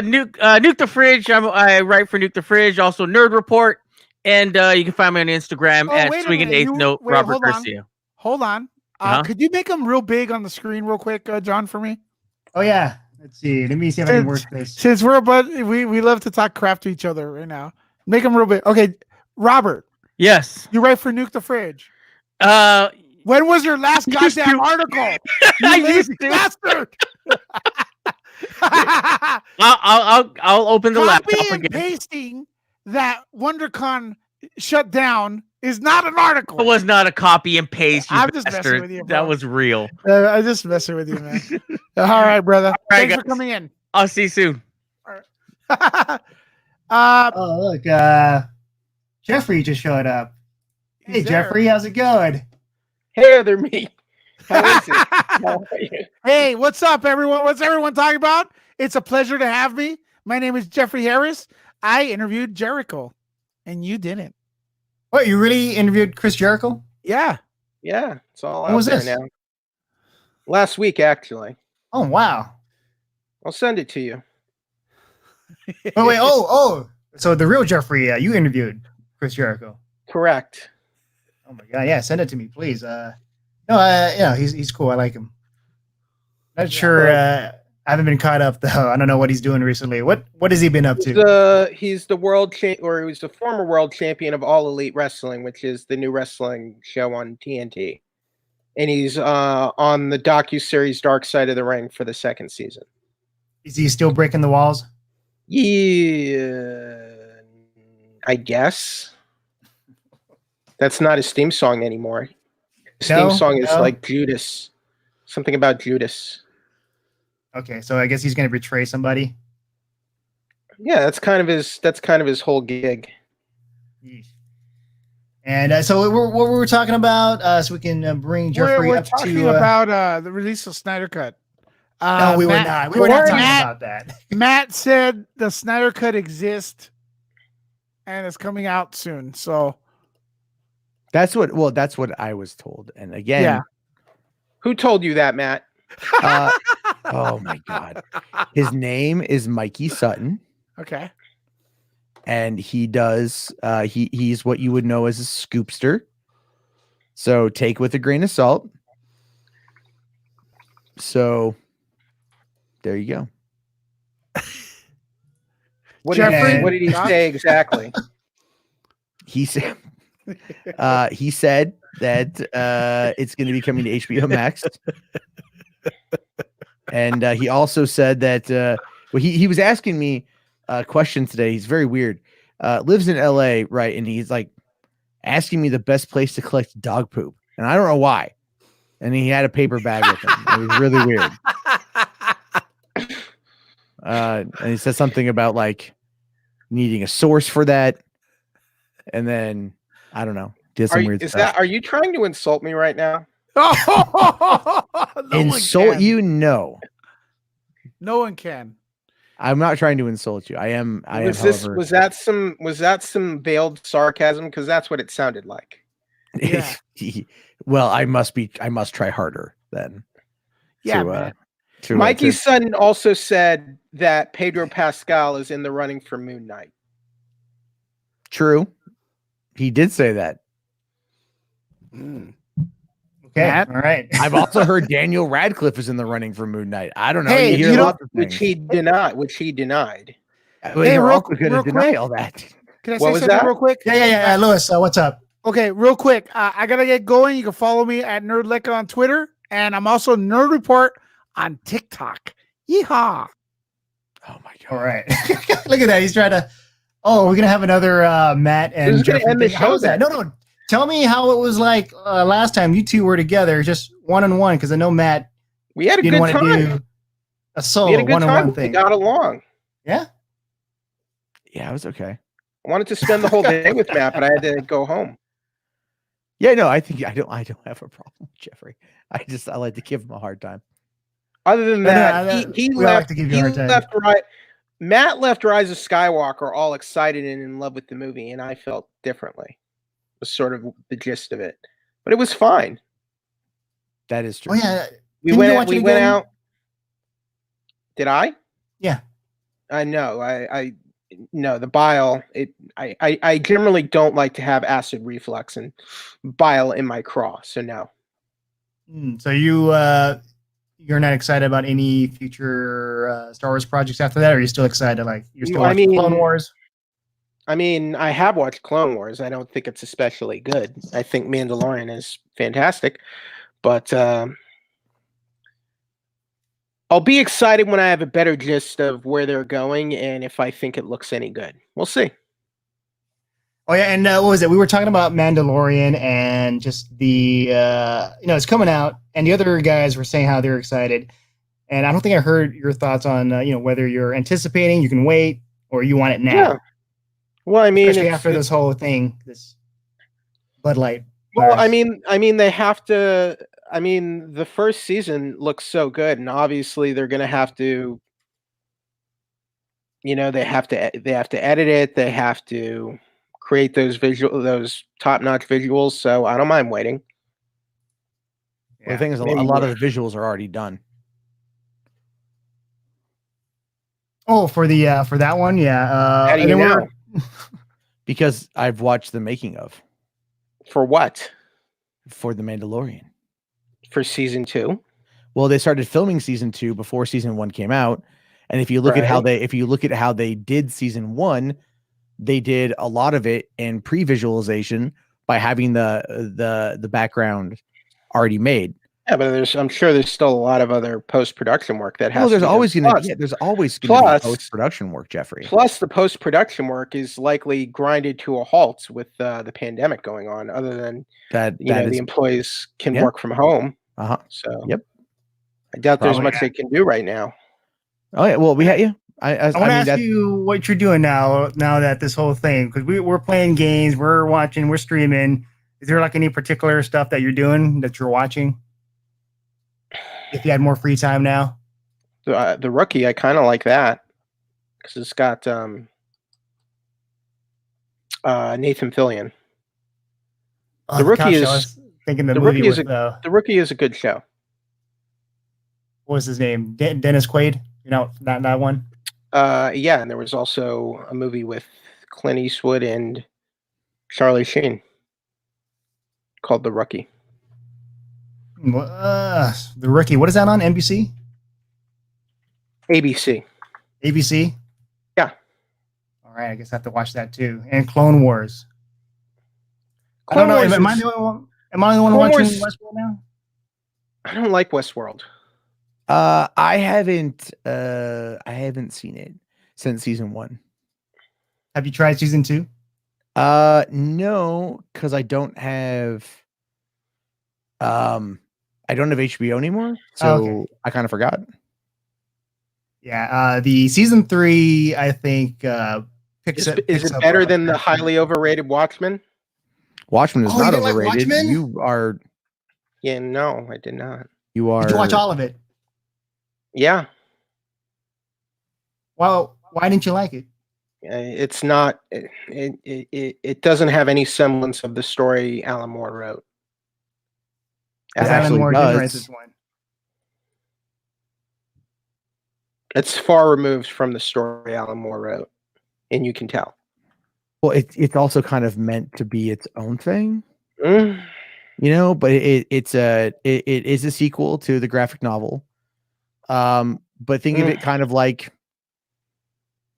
Nuke the Fridge. I write for Nuke the Fridge. Also Nerd Report, and you can find me on Instagram at Swinging Eighth Note. Robert Garcia. Hold on. Could you make them real big on the screen, real quick, John, for me? Oh yeah. Let's see. Let me see if I can work this. Since we're we love to talk crap to each other right now. Make them real big. Okay, Robert. Yes. You write for Nuke the Fridge. When was your last goddamn article? I used to. Bastard. I'll open the laptop again. Copy and pasting that WonderCon shut down is not an article. It was not a copy and paste. I'm just messing with you, bro. That was real. I'm just messing with you, man. All right, brother. Thanks for coming in. I'll see you soon. All right. Oh look, Jeffrey just showed up. Hey Jeffrey, how's it going? Hey, they're me. How is it? How are you? Hey, what's up, everyone? What's everyone talking about? It's a pleasure to have me. My name is Jeffrey Harris. I interviewed Jericho, and you didn't. What, you really interviewed Chris Jericho? Yeah. Yeah, it's all When out was there this? now. Last week, actually. Oh wow. I'll send it to you. Oh wait, so the real Jeffrey, you interviewed Chris Jericho. Correct. Oh my God, yeah, send it to me, please. No, he's cool. I like him. Not sure. I haven't been caught up though. I don't know what he's doing recently. What has he been up to? He's the world he was the former world champion of All Elite Wrestling, which is the new wrestling show on TNT, and he's on the docuseries Dark Side of the Ring for the second season. Is he still breaking the walls? Yeah, I guess. That's not his theme song anymore. His theme song is like Judas. Something about Judas. Okay, so I guess he's going to betray somebody. Yeah, that's kind of his whole gig. And so what were we talking about? So we can bring Jeffrey we're up talking to about the release of Snyder Cut. No, we were not. We were not talking about that. Matt said the Snyder Cut exists and it's coming out soon. So that's what I was told. And again, yeah. Who told you that, Matt? Oh my God. His name is Mikey Sutton. Okay. And he does he's what you would know as a scoopster. So take with a grain of salt. So there you go. What did he say exactly? He said that it's going to be coming to HBO Max. And he also said that he was asking me questions today. He's very weird. Lives in LA, right? And he's like asking me the best place to collect dog poop. And I don't know why. And he had a paper bag with him. It was really weird. And he said something about like needing a source for that. And then I don't know. Did some weird stuff. Are you trying to insult me right now? Insult you? No. No one can. I'm not trying to insult you. Was that some veiled sarcasm? Because that's what it sounded like. Yeah. Well, I must try harder then. Yeah, man. Mikey's son also said that Pedro Pascal is in the running for Moon Knight. True. He did say that. Okay. Matt? All right. I've also heard Daniel Radcliffe is in the running for Moon Knight. I don't know. Hey, which he denied. Hey, real quick, deny all that. Can I say something real quick? Yeah. Lewis, what's up? Okay, real quick. I gotta get going. You can follow me at Nerdlecca on Twitter, and I'm also Nerd Report on TikTok. Yeehaw! Oh my god! All right, look at that. He's trying to. Oh, we're gonna have another Matt and Jeffrey. How was that? No. Tell me how it was like last time you two were together, just one-on-one. Because I know Matt. We had a good time. A solo one-on-one thing. We got along. Yeah. Yeah, it was okay. I wanted to spend the whole day with Matt, but I had to go home. Yeah, no, I think I don't have a problem with Jeffrey. I like to give him a hard time. Other than that, he left. Matt left Rise of Skywalker all excited and in love with the movie, and I felt differently. Was sort of the gist of it, but it was fine. That is true. Oh yeah, we went out. Did I? Yeah. I know. I no, the bile. I generally don't like to have acid reflux and bile in my craw. So no. So you're not excited about any future Star Wars projects after that, or are you still excited? Like you're still watching Clone Wars? I mean, I have watched Clone Wars. I don't think it's especially good. I think Mandalorian is fantastic, but I'll be excited when I have a better gist of where they're going and if I think it looks any good. We'll see. Oh yeah, and what was it? We were talking about Mandalorian and just the it's coming out, and the other guys were saying how they're excited, and I don't think I heard your thoughts on whether you're anticipating, you can wait, or you want it now. Yeah. Well, I mean, especially after this whole thing, this Bud Light. Well, I mean, they have to. I mean, the first season looks so good, and obviously they're going to have to. They have to edit it. They have to create those top-notch visuals. So I don't mind waiting. Well, the thing is, a lot of the visuals are already done. Oh, for that one, yeah. How do you know? Because I've watched the making of. For what? For The Mandalorian. For season 2? Well, they started filming season 2 before season 1 came out, and if you look at how they did season 1, they did a lot of it in pre-visualization by having the background already made. Yeah, but I'm sure there's still a lot of other post-production work that has. Well, there's always going to be post-production work, Jeffrey. Plus, the post-production work is likely grinded to a halt with the pandemic going on. Other than the employees can work from home. So, yep. I doubt there's much they can do right now. Oh yeah, well, we had you. I want to ask you what you're doing now that this whole thing, because we're playing games, we're watching, we're streaming. Is there like any particular stuff that you're doing that you're watching? If you had more free time now, the Rookie, I kind of like that because it's got Nathan Fillion. The Rookie is thinking the movie the Rookie is a good show. What was his name? Dennis Quaid. Not that one. Yeah, and there was also a movie with Clint Eastwood and Charlie Sheen called The Rookie. The Rookie. What is that on? NBC? ABC. ABC? Yeah. All right, I guess I have to watch that too. And Clone Wars. Am I the only one watching Westworld now? I don't like Westworld. I haven't seen it since season 1. Have you tried season 2? No, because I don't have HBO anymore, so I kind of forgot. Yeah, the season 3, I think, Is it better than the highly overrated Watchmen? Watchmen is not overrated. Like you are. Yeah, no, I did not. You are. Did you watch all of it? Yeah. Well, why didn't you like it? It's not. It doesn't have any semblance of the story Alan Moore wrote. Alan Moore didn't write this one. It's far removed from the story Alan Moore wrote, and you can tell. Well, it's also kind of meant to be its own thing, Mm. you know. But it is a sequel to the graphic novel. But think of it kind of like,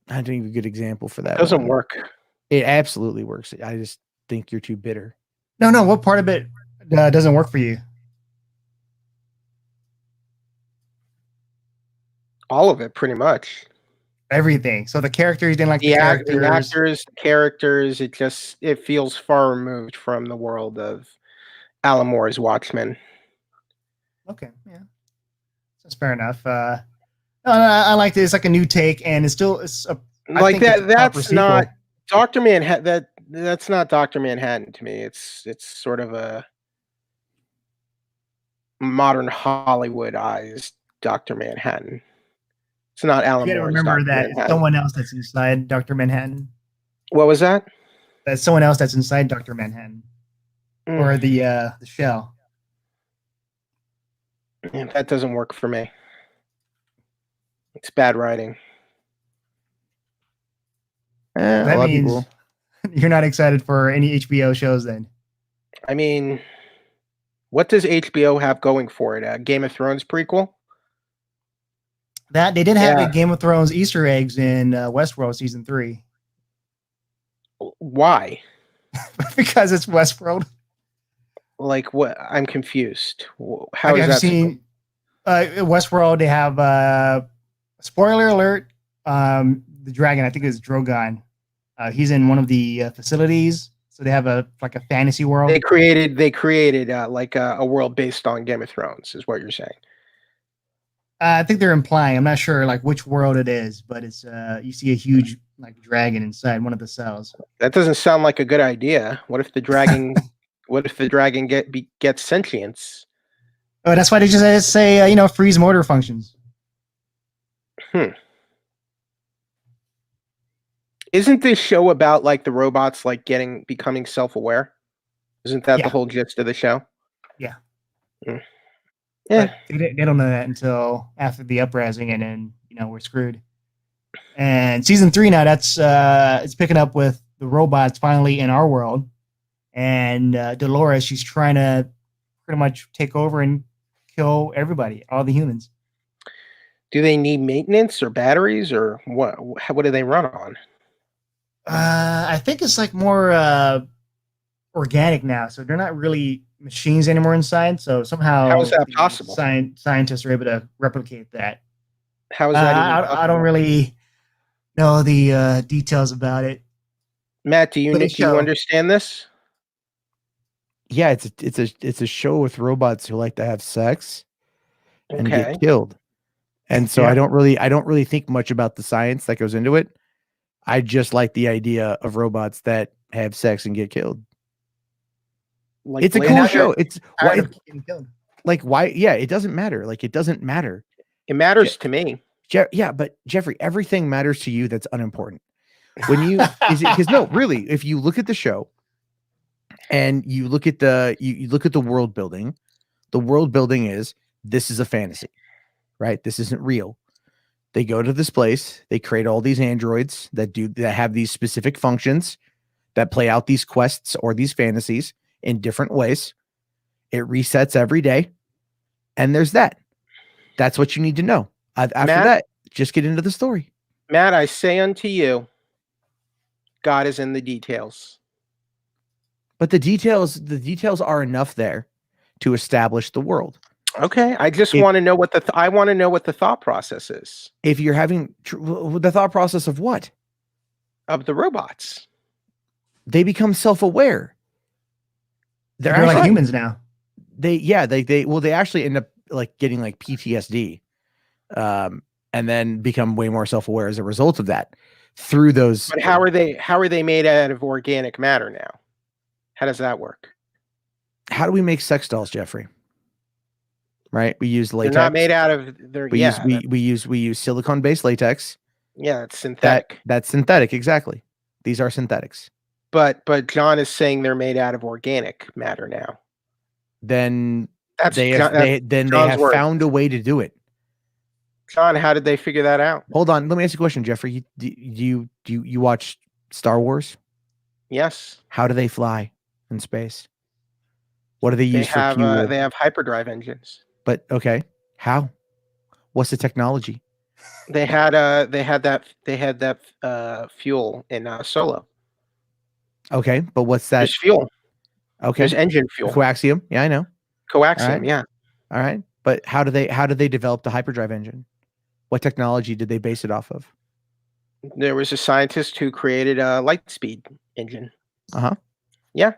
I don't think a good example for that. Doesn't work. It absolutely works. I just think you're too bitter. No. What part of it doesn't work for you? All of it, pretty much. Everything. So the characters didn't like the characters. It feels far removed from the world of Alan Moore's Watchmen. Okay, yeah, that's fair enough. I liked it. It's like a new take, and it's like that. That's not Dr. Manhattan. That's not Dr. Manhattan to me. It's sort of a modern Hollywoodized Dr. Manhattan. It's not Alan Moore. Remember that it's someone else that's inside Dr. Manhattan. What was that? That's someone else that's inside Dr. Manhattan, or the shell. That doesn't work for me. It's bad writing. That means you're not excited for any HBO shows then. I mean, what does HBO have going for it? A Game of Thrones prequel? That they did have a Game of Thrones Easter eggs in Westworld season 3. Why? Because it's Westworld. Like what? I'm confused. How is that? Seen Westworld? They have spoiler alert. The dragon, I think it's Drogon. He's in one of the facilities. So they have a fantasy world. They created like a world based on Game of Thrones, is what you're saying. I think they're implying. I'm not sure like which world it is, but it's you see a huge like dragon inside one of the cells. That doesn't sound like a good idea. What if the dragon? What if the dragon gets sentience? Oh, that's why they just say freeze motor functions. Isn't this show about like the robots like becoming self-aware? Isn't that the whole gist of the show? Yeah. Yeah. They don't know that until after the uprising, and then we're screwed. And season 3 now, that's it's picking up with the robots finally in our world, and Dolores, she's trying to pretty much take over and kill everybody, all the humans. Do they need maintenance or batteries or what? What do they run on? I think it's like more organic now, so they're not really machines anymore inside. So somehow, how is that possible? Scientists are able to replicate that. How is that? I don't really know the details about it. Matt, do you understand this? Yeah, it's a show with robots who like to have sex and get killed. And so I don't really think much about the science that goes into it. I just like the idea of robots that have sex and get killed. Like it's a cool show. It's why? Yeah, it doesn't matter. Like it doesn't matter. It matters to me. Yeah, but Jeffrey, everything matters to you that's unimportant. When you because no, really, if you look at the show and you look at you look at the world building is this is a fantasy, right? This isn't real. They go to this place, they create all these androids that have these specific functions that play out these quests or these fantasies in different ways. It resets every day. And there's that. That's what you need to know. After that, just get into the story. Matt, I say unto you, God is in the details. But the details are enough there to establish the world. Okay, I just want to know what the thought process is. If you're having the thought process of what? Of the robots. They become self-aware. They're like humans now. They actually end up like getting like PTSD, and then become way more self-aware as a result of that through those. But how are they made out of organic matter now? How does that work? How do we make sex dolls, Jeffrey? Right, we use latex. They're not made out of. We use silicone-based latex. Yeah, it's synthetic. That's synthetic, exactly. These are synthetics. But John is saying they're made out of organic matter now. Then That's they John, have found a way to do it. John, how did they figure that out? Hold on, let me ask you a question, Jeffrey. Do you watch Star Wars? Yes. How do they fly in space? What do they use for fuel? They have hyperdrive engines. But okay, how? What's the technology? They had that fuel in Solo. Okay, but what's that? There's fuel. Okay, there's engine fuel. Coaxium. Yeah, I know. Coaxium. Right. Yeah. All right, but how do they develop the hyperdrive engine? What technology did they base it off of? There was a scientist who created a light speed engine. Yeah.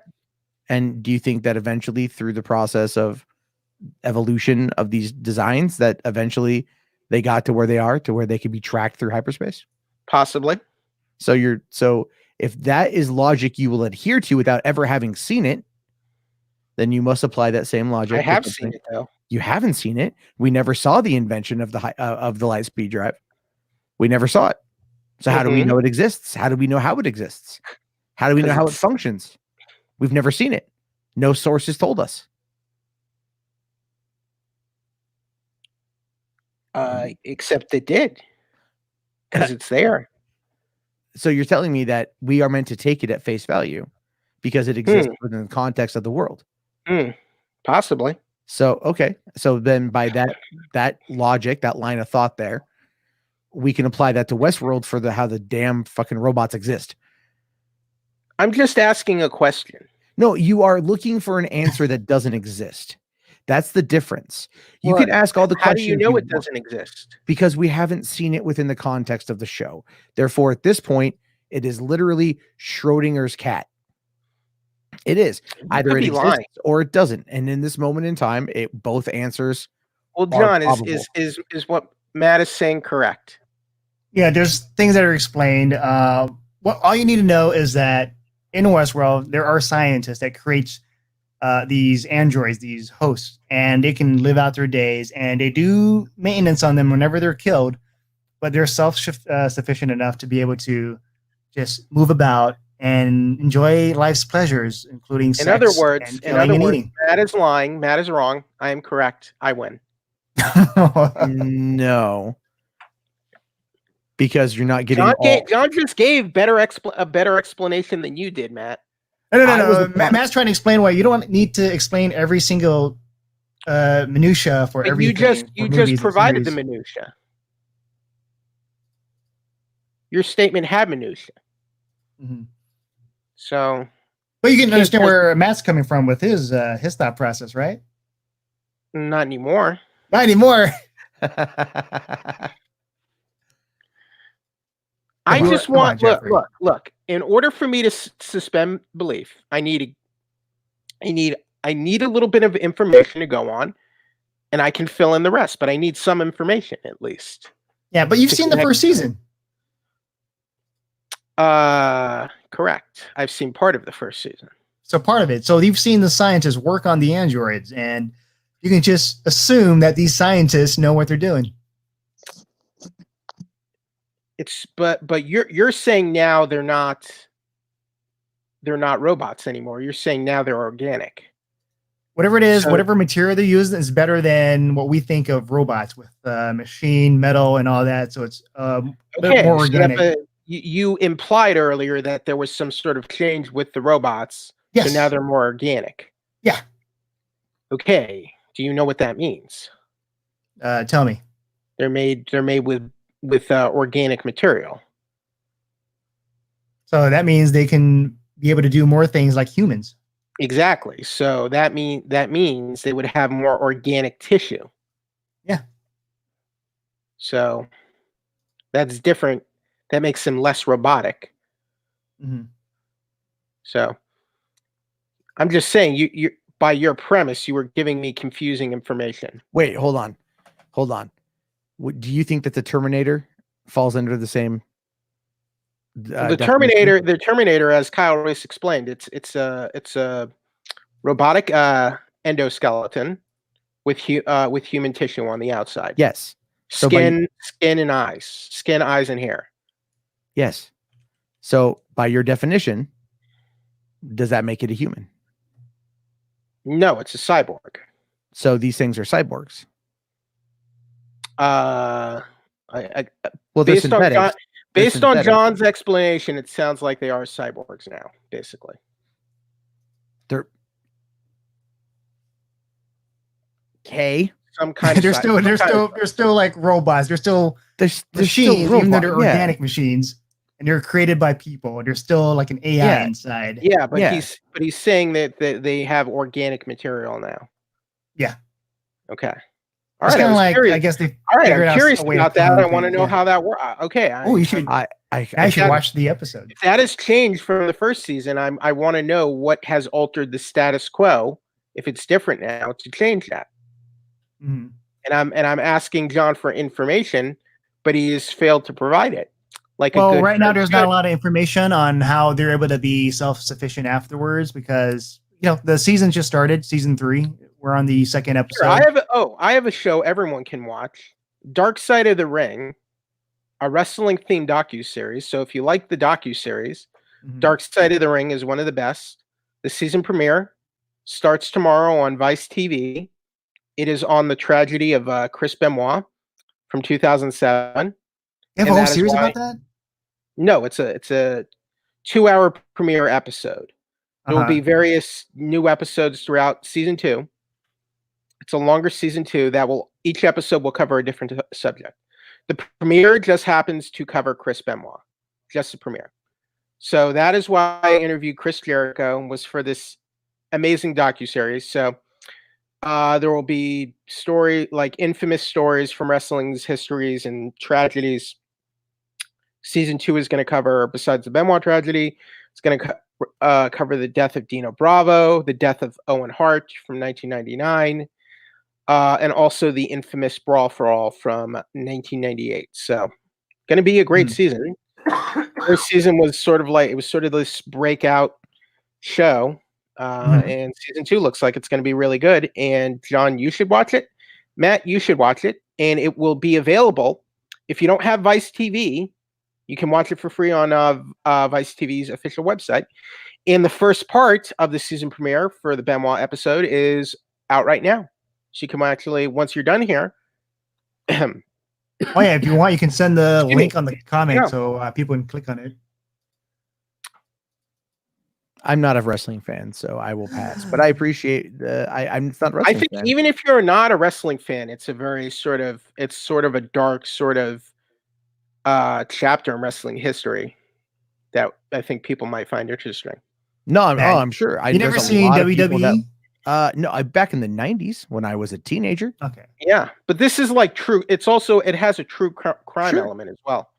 And do you think that eventually, through the process of evolution of these designs, that eventually they got to where they are, to where they could be tracked through hyperspace? Possibly. So if that is logic you will adhere to without ever having seen it, then you must apply that same logic. I have seen it though. You haven't seen it. We never saw the invention of the light speed drive. We never saw it. So how do we know it exists? How do we know how it exists? How do we know how it functions? We've never seen it. No sources told us. Except it did, because it's there. So you're telling me that we are meant to take it at face value because it exists within the context of the world? Possibly. So, okay. So then by that logic, that line of thought there, we can apply that to Westworld for how the damn fucking robots exist. I'm just asking a question. No, you are looking for an answer that doesn't exist. That's the difference. You can ask all the questions. How do you know it doesn't exist? Because we haven't seen it within the context of the show. Therefore, at this point, it is literally Schrodinger's cat. It is. Either it exists or it doesn't. And in this moment in time, both answers. Well, John, is what Matt is saying correct? Yeah, there's things that are explained. All you need to know is that in Westworld, there are scientists that create these androids, these hosts, and they can live out their days, and they do maintenance on them whenever they're killed, but they're self-sufficient enough to be able to just move about and enjoy life's pleasures, including sex. In other words, Matt is lying. Matt is wrong. I am correct. I win. No. Because you're not getting John just gave a better explanation than you did, Matt. No. Matt's trying to explain why you don't need to explain every single minutia for everything. You just provided the minutia. Your statement had minutia. Mm-hmm. So, but you can understand where Matt's coming from with his thought process, right? Not anymore. Not anymore. I just want look. In order for me to suspend belief, I need a little bit of information to go on, and I can fill in the rest. But I need some information at least. Yeah, but you've seen the first season. Correct. I've seen part of the first season. So part of it. So you've seen the scientists work on the androids, and you can just assume that these scientists know what they're doing. But you're saying now they're not robots anymore. You're saying now they're organic. Whatever it is, whatever material they're using is better than what we think of robots with machine, metal, and all that. So it's more organic. You implied earlier that there was some sort of change with the robots. Yes. So now they're more organic. Yeah. Okay. Do you know what that means? Tell me. They're made with organic material. So that means they can be able to do more things like humans. Exactly. So that means they would have more organic tissue. Yeah. So that's different. That makes them less robotic. Mm-hmm. So I'm just saying, you by your premise, you were giving me confusing information. Wait, hold on. Do you think that the Terminator falls under the same? The Terminator, as Kyle Royce explained, it's a robotic endoskeleton with human tissue on the outside. Yes. Skin, eyes and hair. Yes. So by your definition, does that make it a human? No, it's a cyborg. So these things are cyborgs. Well, based on John's explanation, it sounds like they are cyborgs now, basically. They're okay. Some kind of they're still like robots. They're still machines, still even though they're organic machines, and they're created by people. They're still like an AI inside. Yeah, but he's saying that they have organic material now. Yeah. Okay. All right. Kind of like curious. I guess they. All right. I'm curious about that. I want to know how that works. Okay. You should. I should watch the episode. If that has changed from the first season, I want to know what has altered the status quo. If it's different now, to change that. Mm-hmm. And I'm asking John for information, but he has failed to provide it. Right now there's not a lot of information on how they're able to be self-sufficient afterwards because the season just started, season 3. We're on the second episode. Sure, I have a show everyone can watch, Dark Side of the Ring, a wrestling themed docuseries. So if you like the docuseries, Dark Side of the Ring is one of the best. The season premiere starts tomorrow on Vice TV. It is on the tragedy of Chris Benoit from 2007. You have a whole series about that? No, it's a 2-hour premiere episode. There will be various new episodes throughout season 2. It's a longer season 2 each episode will cover a different subject. The premiere just happens to cover Chris Benoit, just the premiere. So that is why I interviewed Chris Jericho, was for this amazing docuseries. So there will be infamous stories from wrestling's histories and tragedies. Season 2 is going to cover, besides the Benoit tragedy, it's going to cover the death of Dino Bravo, the death of Owen Hart from 1999, and also the infamous Brawl for All from 1998. So, going to be a great season. First season was sort of this breakout show, and season 2 looks like it's going to be really good. And John, you should watch it. Matt, you should watch it, and it will be available. If you don't have Vice TV, you can watch it for free on Vice TV's official website. And the first part of the season premiere for the Benoit episode is out right now. So you can actually, once you're done here. If you want, you can send the link on the comment so people can click on it. I'm not a wrestling fan, so I will pass. But I appreciate I'm not a wrestling fan. I think even if you're not a wrestling fan, it's a very sort of a dark sort of chapter in wrestling history that I think people might find interesting. No, I'm sure. You never seen WWE? No, back in the 90s when I was a teenager. Okay. Yeah, but this is like true. It has a true crime element as well.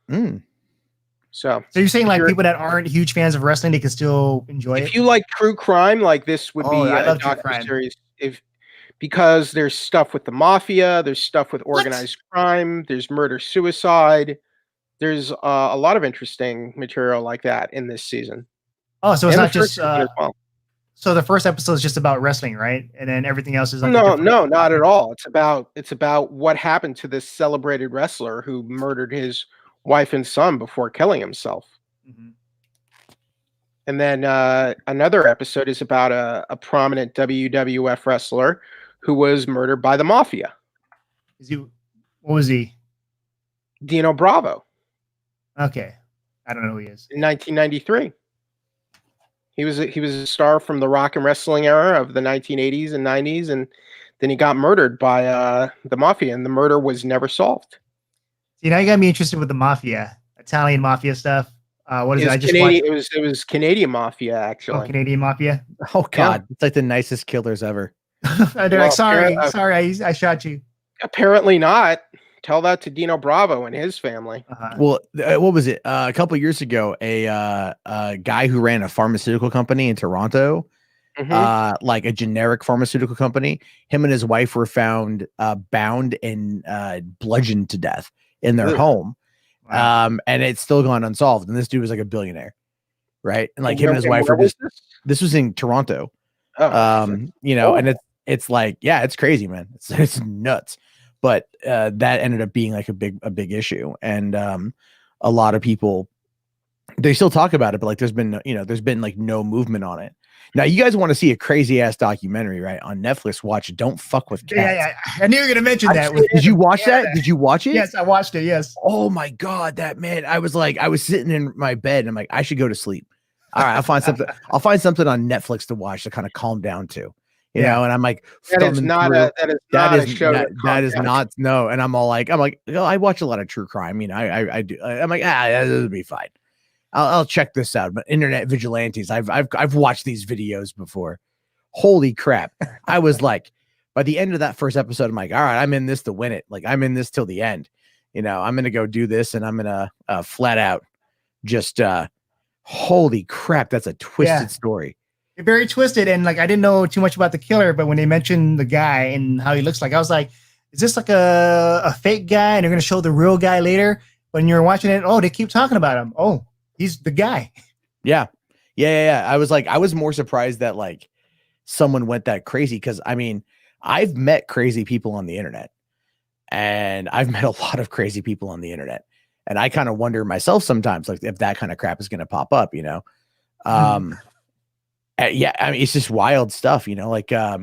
So you're saying like people that aren't huge fans of wrestling, they can still enjoy it? If you like true crime, like this would be a docuseries. Because there's stuff with the mafia, there's stuff with organized crime, there's murder, suicide. There's a lot of interesting material like that in this season. Oh, so it's not just so the first episode is just about wrestling, right? And then everything else is like no, not at all. It's about what happened to this celebrated wrestler who murdered his wife and son before killing himself. And then another episode is about a prominent WWF wrestler who was murdered by the mafia. What was he? Dino Bravo. Okay, I don't know who he is. In 1993, he was a star from the rock and wrestling era of the 1980s and 90s, and then he got murdered by the mafia, and the murder was never solved. See, now you got me interested with the mafia, Italian mafia stuff. What is it? It was Canadian mafia, actually. Oh, Canadian mafia. Oh God, it's like the nicest killers ever. They're like, sorry, I shot you. Apparently not. Tell that to Dino Bravo and his family. Well, what was it? A couple of years ago, a guy who ran a pharmaceutical company in Toronto, like a generic pharmaceutical company, him and his wife were found bound and bludgeoned to death in their home. Wow. And it's still gone unsolved. And this dude was like a billionaire, right? And like him and his wife were just. This was in Toronto. And it's like, yeah, it's crazy, man. It's nuts. But that ended up being like a big issue, and a lot of people they still talk about it, but like there's been like no movement on it. Now you guys want to see a crazy ass documentary, right? On Netflix, watch Don't Fuck with Cats. Yeah. I knew you were gonna mention that. Did you watch that? Did you watch it? Yes, I watched it. Yes. Oh my God, that man. I was sitting in my bed and I'm like, I should go to sleep. All right, I'll find something on Netflix to watch to kind of calm down to. You know, and I'm like, that is not a show. That is not no. And I'm like, I watch a lot of true crime. You know, I do. I'm like, it'll be fine. I'll check this out. But internet vigilantes, I've watched these videos before. Holy crap! I was like, by the end of that first episode, I'm like, all right, I'm in this to win it. Like I'm in this till the end. You know, I'm gonna go do this, and I'm gonna flat out just holy crap, that's a twisted story. Very twisted, and like I didn't know too much about the killer, but when they mentioned the guy and how he looks like, I was like, is this like a fake guy and they're gonna show the real guy later? When you're watching it, they keep talking about him. Oh, he's the guy. Yeah. I was more surprised that like someone went that crazy, because I mean, I've met crazy people on the internet, and I've met a lot of crazy people on the internet, and I kind of wonder myself sometimes, like if that kind of crap is going to pop up, you know? Yeah, I mean, it's just wild stuff, you know, like, that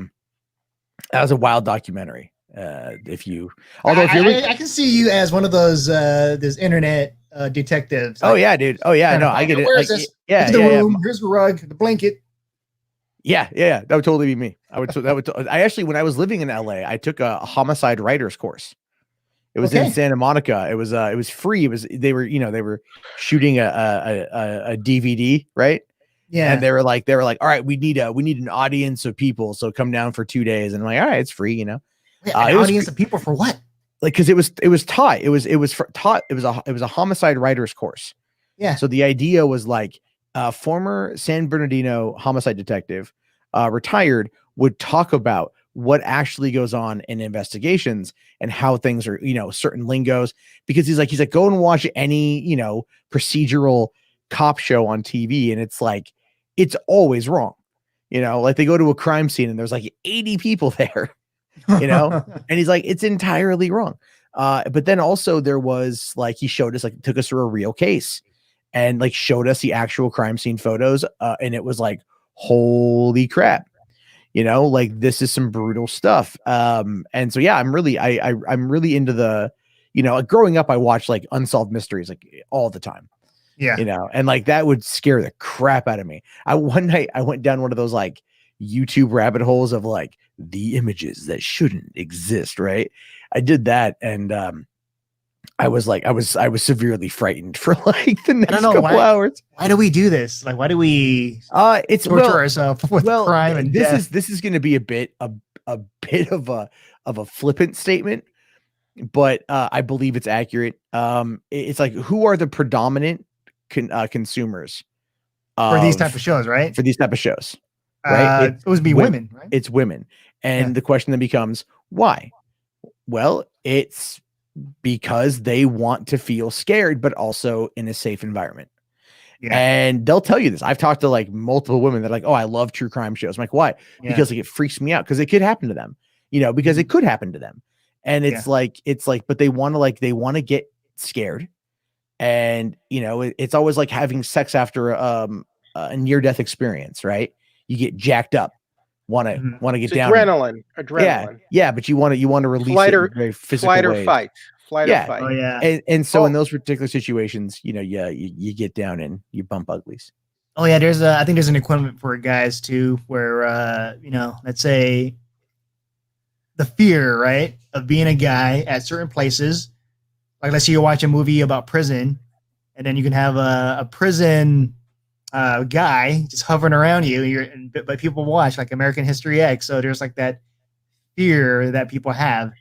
was a wild documentary. I can see you as one of those internet detectives. Oh yeah, dude. Oh yeah, no, I get it. Like, here's the room, here's the rug, the blanket. Yeah, that would totally be me. I actually, when I was living in LA, I took a homicide writers course. It was in Santa Monica. It was free. They were shooting a DVD, right? Yeah. And they were like, all right, we need an audience of people, so come down for 2 days. And I'm like, all right, it's free, you know. An audience of people for what? Like, because it was taught. It was a homicide writers course. Yeah. So the idea was like, former San Bernardino homicide detective, retired, would talk about what actually goes on in investigations and how things are, you know, certain lingos, because he's like, go and watch any, you know, procedural cop show on TV. And it's like, it's always wrong. You know, like they go to a crime scene and there's like 80 people there, you know, and he's like, it's entirely wrong. But then also there was like, he showed us, like, took us through a real case and like showed us the actual crime scene photos. And it was like, holy crap. You know, like this is some brutal stuff. And so, yeah, I'm really into the, you know, like growing up, I watched like unsolved mysteries like all the time. Yeah. You know, and like that would scare the crap out of me. One night I went down one of those like YouTube rabbit holes of like the images that shouldn't exist. Right. I did that. And I was severely frightened for like the next couple hours. Why do we do this? Like, why do we torture ourselves with crime and death? This is going to be a bit of a flippant statement, but I believe it's accurate. It's like, who are the predominant consumers for these type of shows, right? For these type of shows, right? It would be women, right? It's women. And the question then becomes, why? Well, it's because they want to feel scared, but also in a safe environment. Yeah. And they'll tell you this. I've talked to like multiple women that are like, oh, I love true crime shows. I'm like, why? Yeah. Because like, it freaks me out because it could happen to them, you know, because it could happen to them. And it's like, but they want to get scared. And, you know, it's always like having sex after a near-death experience, right? You get jacked up, want to get down. Adrenaline. Yeah, but you want to release it in very physical flight or ways. fight. Flight or fight. Oh, yeah. And so in those particular situations, you know, you get down and you bump uglies. Oh yeah, I think there's an equivalent for guys too, where you know, let's say the fear, right, of being a guy at certain places. Like, let's say you watch a movie about prison, and then you can have a prison guy just hovering around you. But people watch like American History X, so there's like that fear that people have,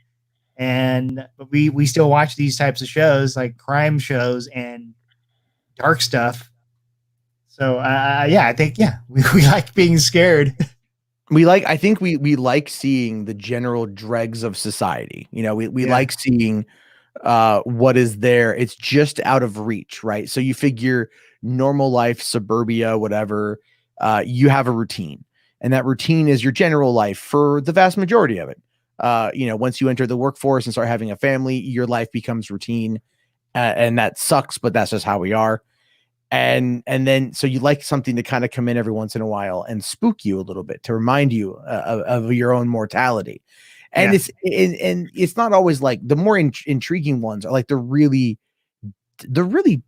but we still watch these types of shows, like crime shows and dark stuff. So I think we like being scared. I think we like seeing the general dregs of society. You know, we like seeing what is there. It's just out of reach, right? So you figure normal life, suburbia, whatever, you have a routine, and that routine is your general life for the vast majority of it. You know, once you enter the workforce and start having a family, your life becomes routine, and that sucks, but that's just how we are. And then so you like something to kind of come in every once in a while and spook you a little bit to remind you of your own mortality. And it's not always like the more intriguing ones are like the really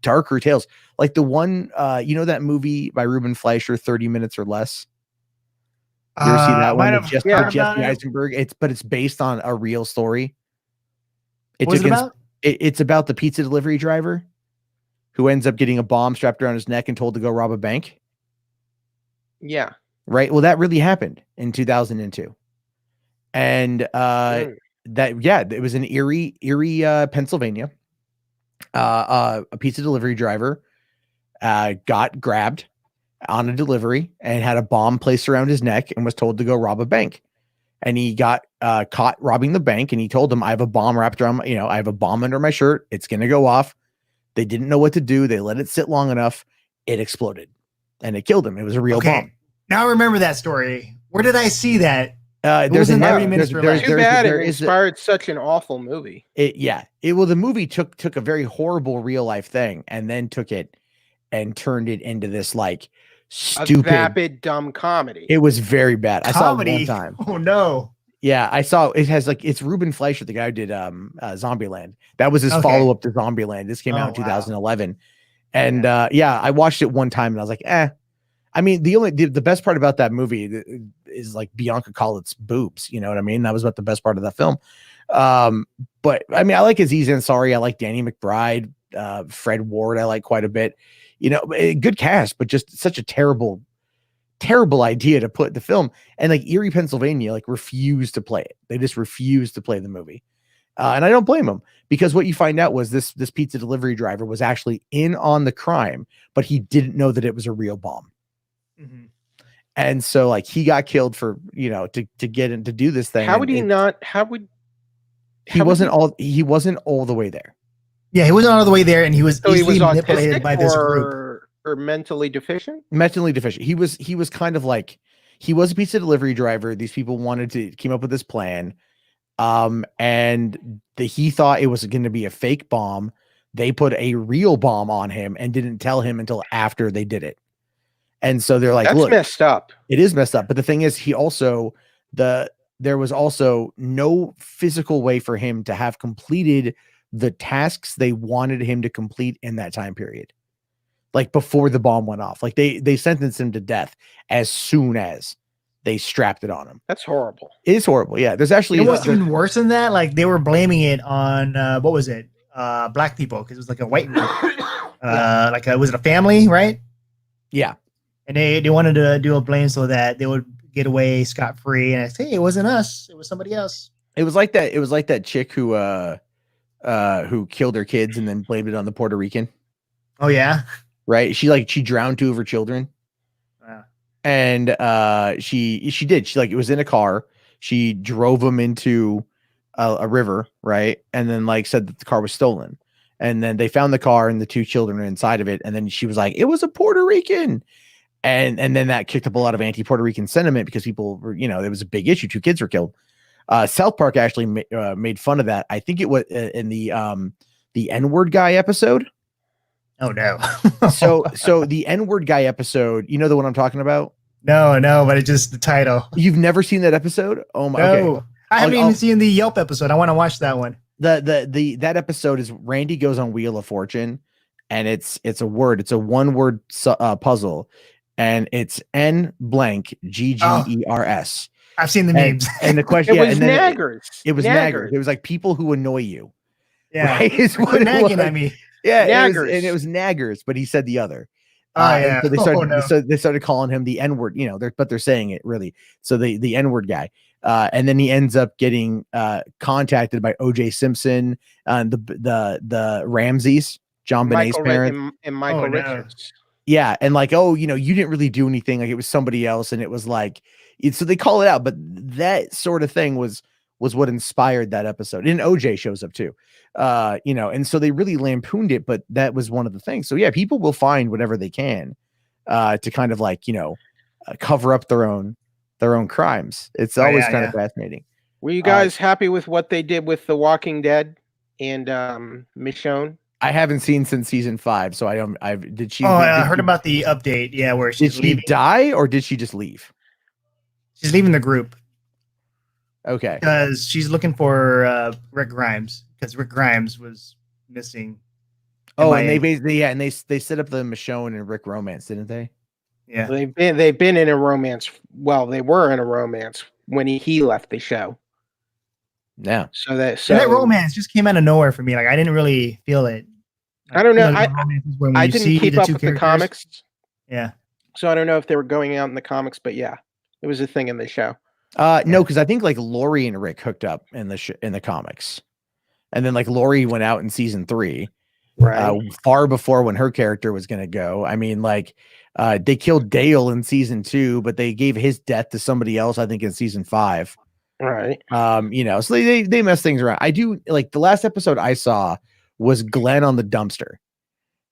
darker tales, like the one that movie by Ruben Fleischer, 30 Minutes or Less. You ever see that one with Jesse Eisenberg? It's based on a real story. What's it about? It's about the pizza delivery driver who ends up getting a bomb strapped around his neck and told to go rob a bank. Yeah. Right. Well, that really happened in 2002. And it was in Erie, Pennsylvania. A pizza delivery driver got grabbed on a delivery and had a bomb placed around his neck and was told to go rob a bank. And he got caught robbing the bank, and he told them, I have a bomb wrapped around I have a bomb under my shirt. It's going to go off. They didn't know what to do. They let it sit long enough. It exploded and it killed him. It was a real bomb. Now I remember that story. Where did I see that? There's an Too bad it inspired such an awful movie. The movie took a very horrible real life thing and then took it and turned it into this like stupid, vapid, dumb comedy. It was very bad. I saw it one time. Oh no. Yeah, I saw it. Has like it's Ruben Fleischer, the guy who did Zombieland. That was his follow up to Zombieland. This came out in 2011, and I watched it one time and I was like, eh. I mean, the best part about that movie is like Bianca Collett's boobs. You know what I mean? That was about the best part of that film. But I mean, I like Aziz Ansari. I like Danny McBride, Fred Ward. I like quite a bit. Good cast, but just such a terrible idea to put the film. And like Erie, Pennsylvania, like refused to play it. They just refused to play the movie. And I don't blame them, because what you find out was this pizza delivery driver was actually in on the crime, but he didn't know that it was a real bomb. Mm-hmm. And so like he got killed for, to get in to do this thing. He wasn't all the way there. Yeah, he wasn't all the way there, and he was easily manipulated by this group. Or mentally deficient? Mentally deficient. He was kind of like, he was a pizza delivery driver. These people came up with this plan. And he thought it was going to be a fake bomb. They put a real bomb on him and didn't tell him until after they did it. And so they're like, that's look, messed up. It is messed up. But the thing is, there was also no physical way for him to have completed the tasks they wanted him to complete in that time period. Like before the bomb went off, like they sentenced him to death as soon as they strapped it on him. That's horrible. It is horrible. Yeah. There's actually what's even worse than that. Like they were blaming it on, what was it? Black people. Cause it was like a white group. Was it a family? Right. Yeah. And they wanted to do a blame so that they would get away scot-free. And hey, it wasn't us. It was somebody else. It was like that. It was like that chick who killed her kids and then blamed it on the Puerto Rican. Oh yeah. Right. She drowned 2 of her children. Wow. And she did. She it was in a car. She drove them into a river, right? And then said that the car was stolen. And then they found the car and the 2 children were inside of it. And then she was like, it was a Puerto Rican. And then that kicked up a lot of anti-Puerto Rican sentiment because people were, there was a big issue. 2 kids were killed. South Park actually made fun of that. I think it was in the N-word guy episode. Oh no. so the N-word guy episode, you know the one I'm talking about? No, but it's just the title. You've never seen that episode? Oh my. No. Okay. I haven't even seen the Yelp episode. I want to watch that one. That episode is Randy goes on Wheel of Fortune, and it's a 1-word puzzle, and it's N blank GGERS. I've seen the memes. And the question, it was naggers. It was naggers. It was like people who annoy you. Yeah. Right? Is what nagging at me. Yeah, it was naggers, but he said the other. Oh yeah. So they started calling him the N-word, but they're saying it really. So the N-word guy. And then he ends up getting contacted by O.J. Simpson, the Ramseys, John Benet's parents, and Michael Richards. Yeah, and you didn't really do anything. Like it was somebody else, and it was so they call it out. But that sort of thing was what inspired that episode. And OJ shows up too, and so they really lampooned it. But that was one of the things. So yeah, people will find whatever they can to kind of cover up their own crimes. It's always kind of fascinating. Were you guys happy with what they did with The Walking Dead and Michonne? I haven't seen since season 5, so I don't. Did she? Oh, did I heard she, about the update. Yeah, where she's did she leaving. die or did she just leave? She's leaving the group. Okay. Because she's looking for Rick Grimes, because Rick Grimes was missing. Oh, and they basically and they set up the Michonne and Rick romance, didn't they? Yeah, they've been in a romance. Well, they were in a romance when he left the show. Yeah. So that romance just came out of nowhere for me. Like I didn't really feel it. I don't know. I didn't keep up with the comics. Yeah. So I don't know if they were going out in the comics, but yeah, it was a thing in the show. No, because I think like Lori and Rick hooked up in the comics, and then like Lori went out in season 3, right? Far before when her character was going to go. I mean, like they killed Dale in season 2, but they gave his death to somebody else, I think, in season 5. Right. So they mess things around. I do like the last episode I saw was Glenn on the dumpster.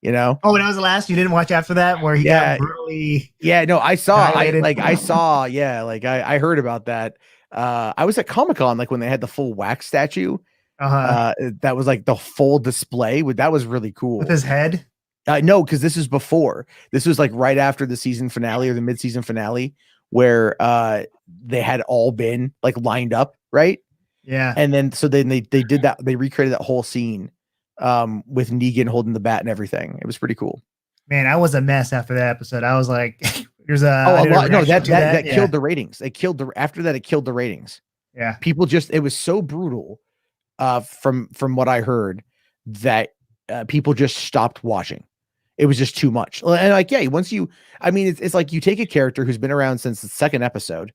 You know? Oh, that was the last. You didn't watch after that, where he got brutally. Yeah, no, I saw. Dilated. I heard about that. I was at Comic-Con like when they had the full wax statue. That was like the full display. That was really cool. With his head. No, because this is before. This was like right after the season finale or the mid-season finale, where they had all been like lined up, right? Yeah. And then they did that. They recreated that whole scene with Negan holding the bat and everything. It was pretty cool. Man, I was a mess after that episode. I was like, "There's a lot." No, that killed the ratings. It killed after that. It killed the ratings. Yeah, people it was so brutal. From what I heard, that people just stopped watching. It was just too much. And like, yeah, it's like you take a character who's been around since the second episode,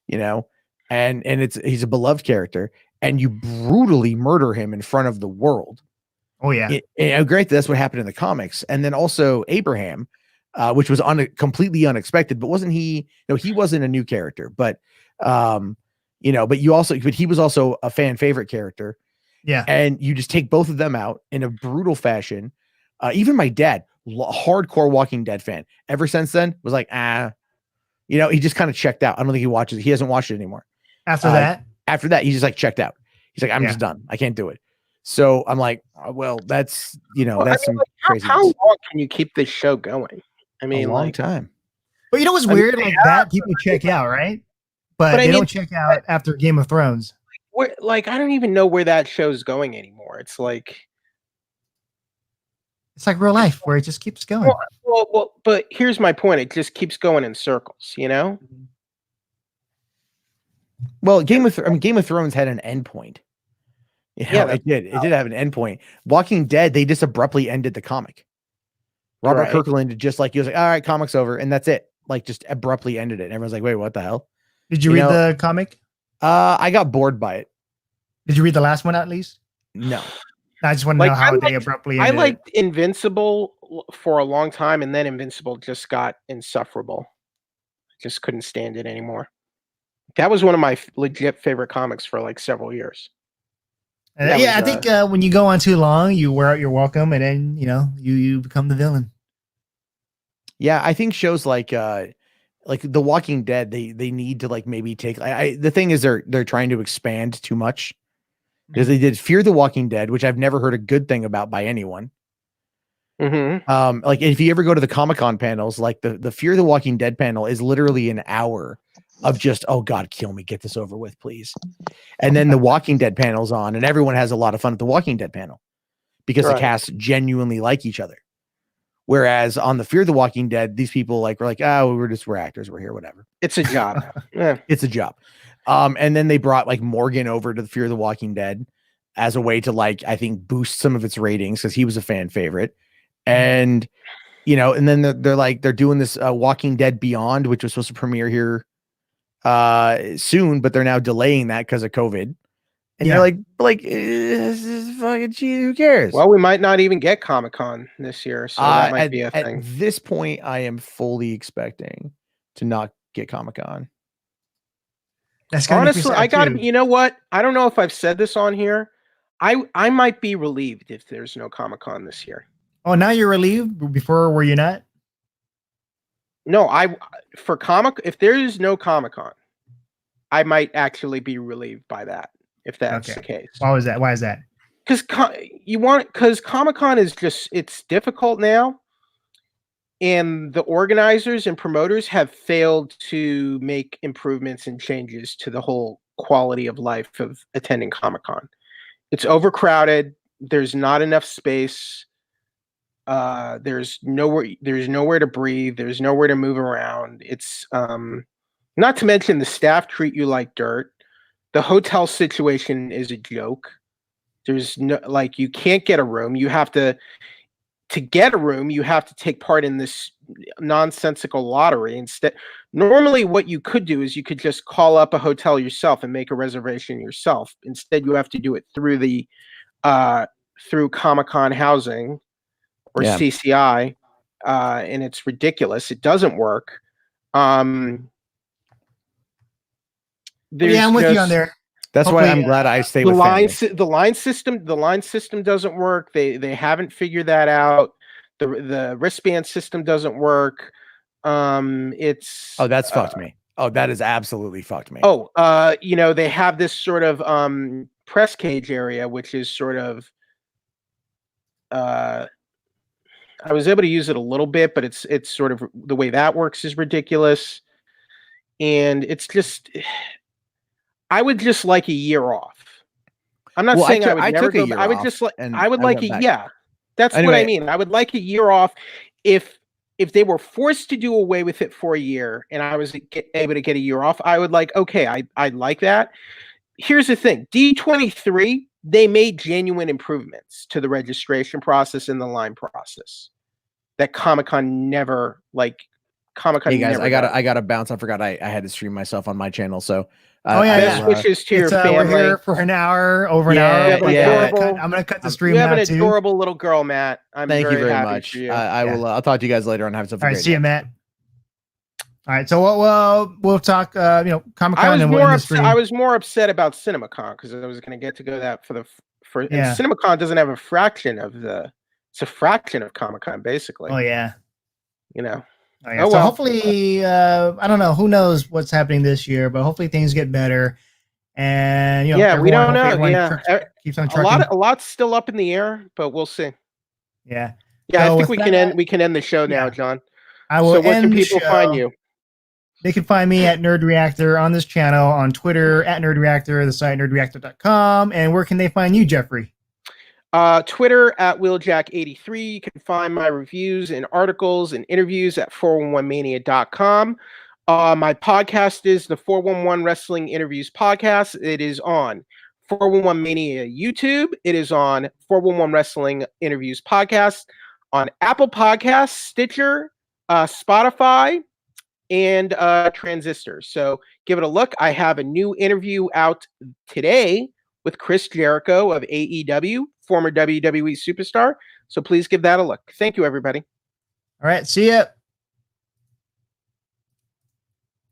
you know, and he's a beloved character, and you brutally murder him in front of the world. Oh yeah. Great. That's what happened in the comics. And then also Abraham, which was completely unexpected, but wasn't he? No, he wasn't a new character, but but he was also a fan favorite character. Yeah. And you just take both of them out in a brutal fashion. Even my dad, hardcore Walking Dead fan, ever since then was like, he just kind of checked out. I don't think he watches it. He hasn't watched it anymore. After that, he's just like checked out. He's like, I'm just done. I can't do it. So I'm like, well, that's some crazy. How long can you keep this show going? I mean, a long time. But you know what's weird? Like that, people check out, right? But they don't check out after Game of Thrones. I don't even know where that show's going anymore. It's like real life where it just keeps going. Well, but here's my point. It just keeps going in circles, you know? Well, Game of Thrones had an end point. It did. It did have an end point. Walking Dead, they just abruptly ended the comic. Robert Kirkland he was like, all right, comic's over, and that's it. Like, just abruptly ended it. And everyone's like, wait, what the hell? Did you read the comic? I got bored by it. Did you read the last one at least? No. I just want to know how they abruptly ended. I liked Invincible for a long time, and then Invincible just got insufferable. I just couldn't stand it anymore. That was one of my legit favorite comics for like several years. I think when you go on too long, you wear out your welcome, and then you become the villain. Yeah, I think shows like The Walking Dead, they need to like maybe take. The thing is they're trying to expand too much, because they did Fear the Walking Dead, which I've never heard a good thing about by anyone. Mm-hmm. Like if you ever go to the Comic-Con panels, like the Fear the Walking Dead panel is literally an hour of just, oh God, kill me, get this over with, please. And then the Walking Dead panel's on, and everyone has a lot of fun at the Walking Dead panel because the cast genuinely like each other. Whereas on the Fear the Walking Dead, these people were like, we're actors, we're here, whatever. It's a job. Yeah. It's a job. And then they brought like Morgan over to the Fear the Walking Dead as a way to like, I think, boost some of its ratings because he was a fan favorite. And and then they're doing this Walking Dead Beyond, which was supposed to premiere here soon, but they're now delaying that because of COVID. And you're like, this is fucking cheap. Who cares? Well, we might not even get Comic-Con this year, so that might be a thing. At this point, I am fully expecting to not get Comic-Con. That's honestly, I got. You know what? I don't know if I've said this on here. I might be relieved if there's no Comic-Con this year. Oh, now you're relieved. Before, were you not? No, if there is no Comic-Con, I might actually be relieved by that. If that's the case. Why is that? because Comic-Con is just, it's difficult now, and the organizers and promoters have failed to make improvements and changes to the whole quality of life of attending Comic-Con. It's overcrowded. There's not enough space. There's nowhere to breathe. There's nowhere to move around. It's not to mention the staff treat you like dirt. The hotel situation is a joke. There's no, like, you can't get a room. You have to get a room, you have to take part in this nonsensical lottery. Instead, normally what you could do is you could just call up a hotel yourself and make a reservation yourself. Instead, you have to do it through the through Comic-Con Housing or CCI, and it's ridiculous. It doesn't work. I'm with you on there. That's why I'm glad I stay with the line system. The line system doesn't work. They haven't figured that out. The wristband system doesn't work. It's that's fucked me. Oh, that is absolutely fucked me. They have this sort of press cage area, which is sort of I was able to use it a little bit, but it's sort of, the way that works is ridiculous, and it's just. I would just like a year off. I'm not saying I would never go, but I would just like, I would like that's what I mean. I would like a year off if they were forced to do away with it for a year and I was able to get a year off. I would like, okay, I'd like that. Here's the thing. D23, they made genuine improvements to the registration process and the line process that Comic-Con never, Comic-Con. Hey guys, never I gotta bounce. I forgot I had to stream myself on my channel, so best wishes to your family. We're here for an hour, over an hour. I'm gonna cut the stream. You have an adorable little girl, Matt. Thank you very much. I will. I'll talk to you guys later on. Have some. All right, see you, Matt. All right, so we'll talk. Comic-Con. I was more upset about CinemaCon because I was going to get to go that for CinemaCon doesn't have a fraction of it's a fraction of Comic-Con basically. Oh yeah. Oh, yeah. So hopefully, I don't know. Who knows what's happening this year, but hopefully things get better. And we don't know. Keeps on trucking. A lot's still up in the air, but we'll see. Yeah. Yeah, I think we can end the show now, John. I will. So where can people find you? They can find me at Nerd Reactor on this channel, on Twitter at Nerd Reactor, the site nerdreactor.com. And where can they find you, Jeffrey? Twitter at Wheeljack83. You can find my reviews and articles and interviews at 411mania.com. My podcast is the 411 Wrestling Interviews Podcast. It is on 411 Mania YouTube. It is on 411 Wrestling Interviews Podcast on Apple Podcasts, Stitcher, Spotify, and Transistor. So give it a look. I have a new interview out today with Chris Jericho of AEW, former WWE superstar. So please give that a look. Thank you, everybody. All right. See ya.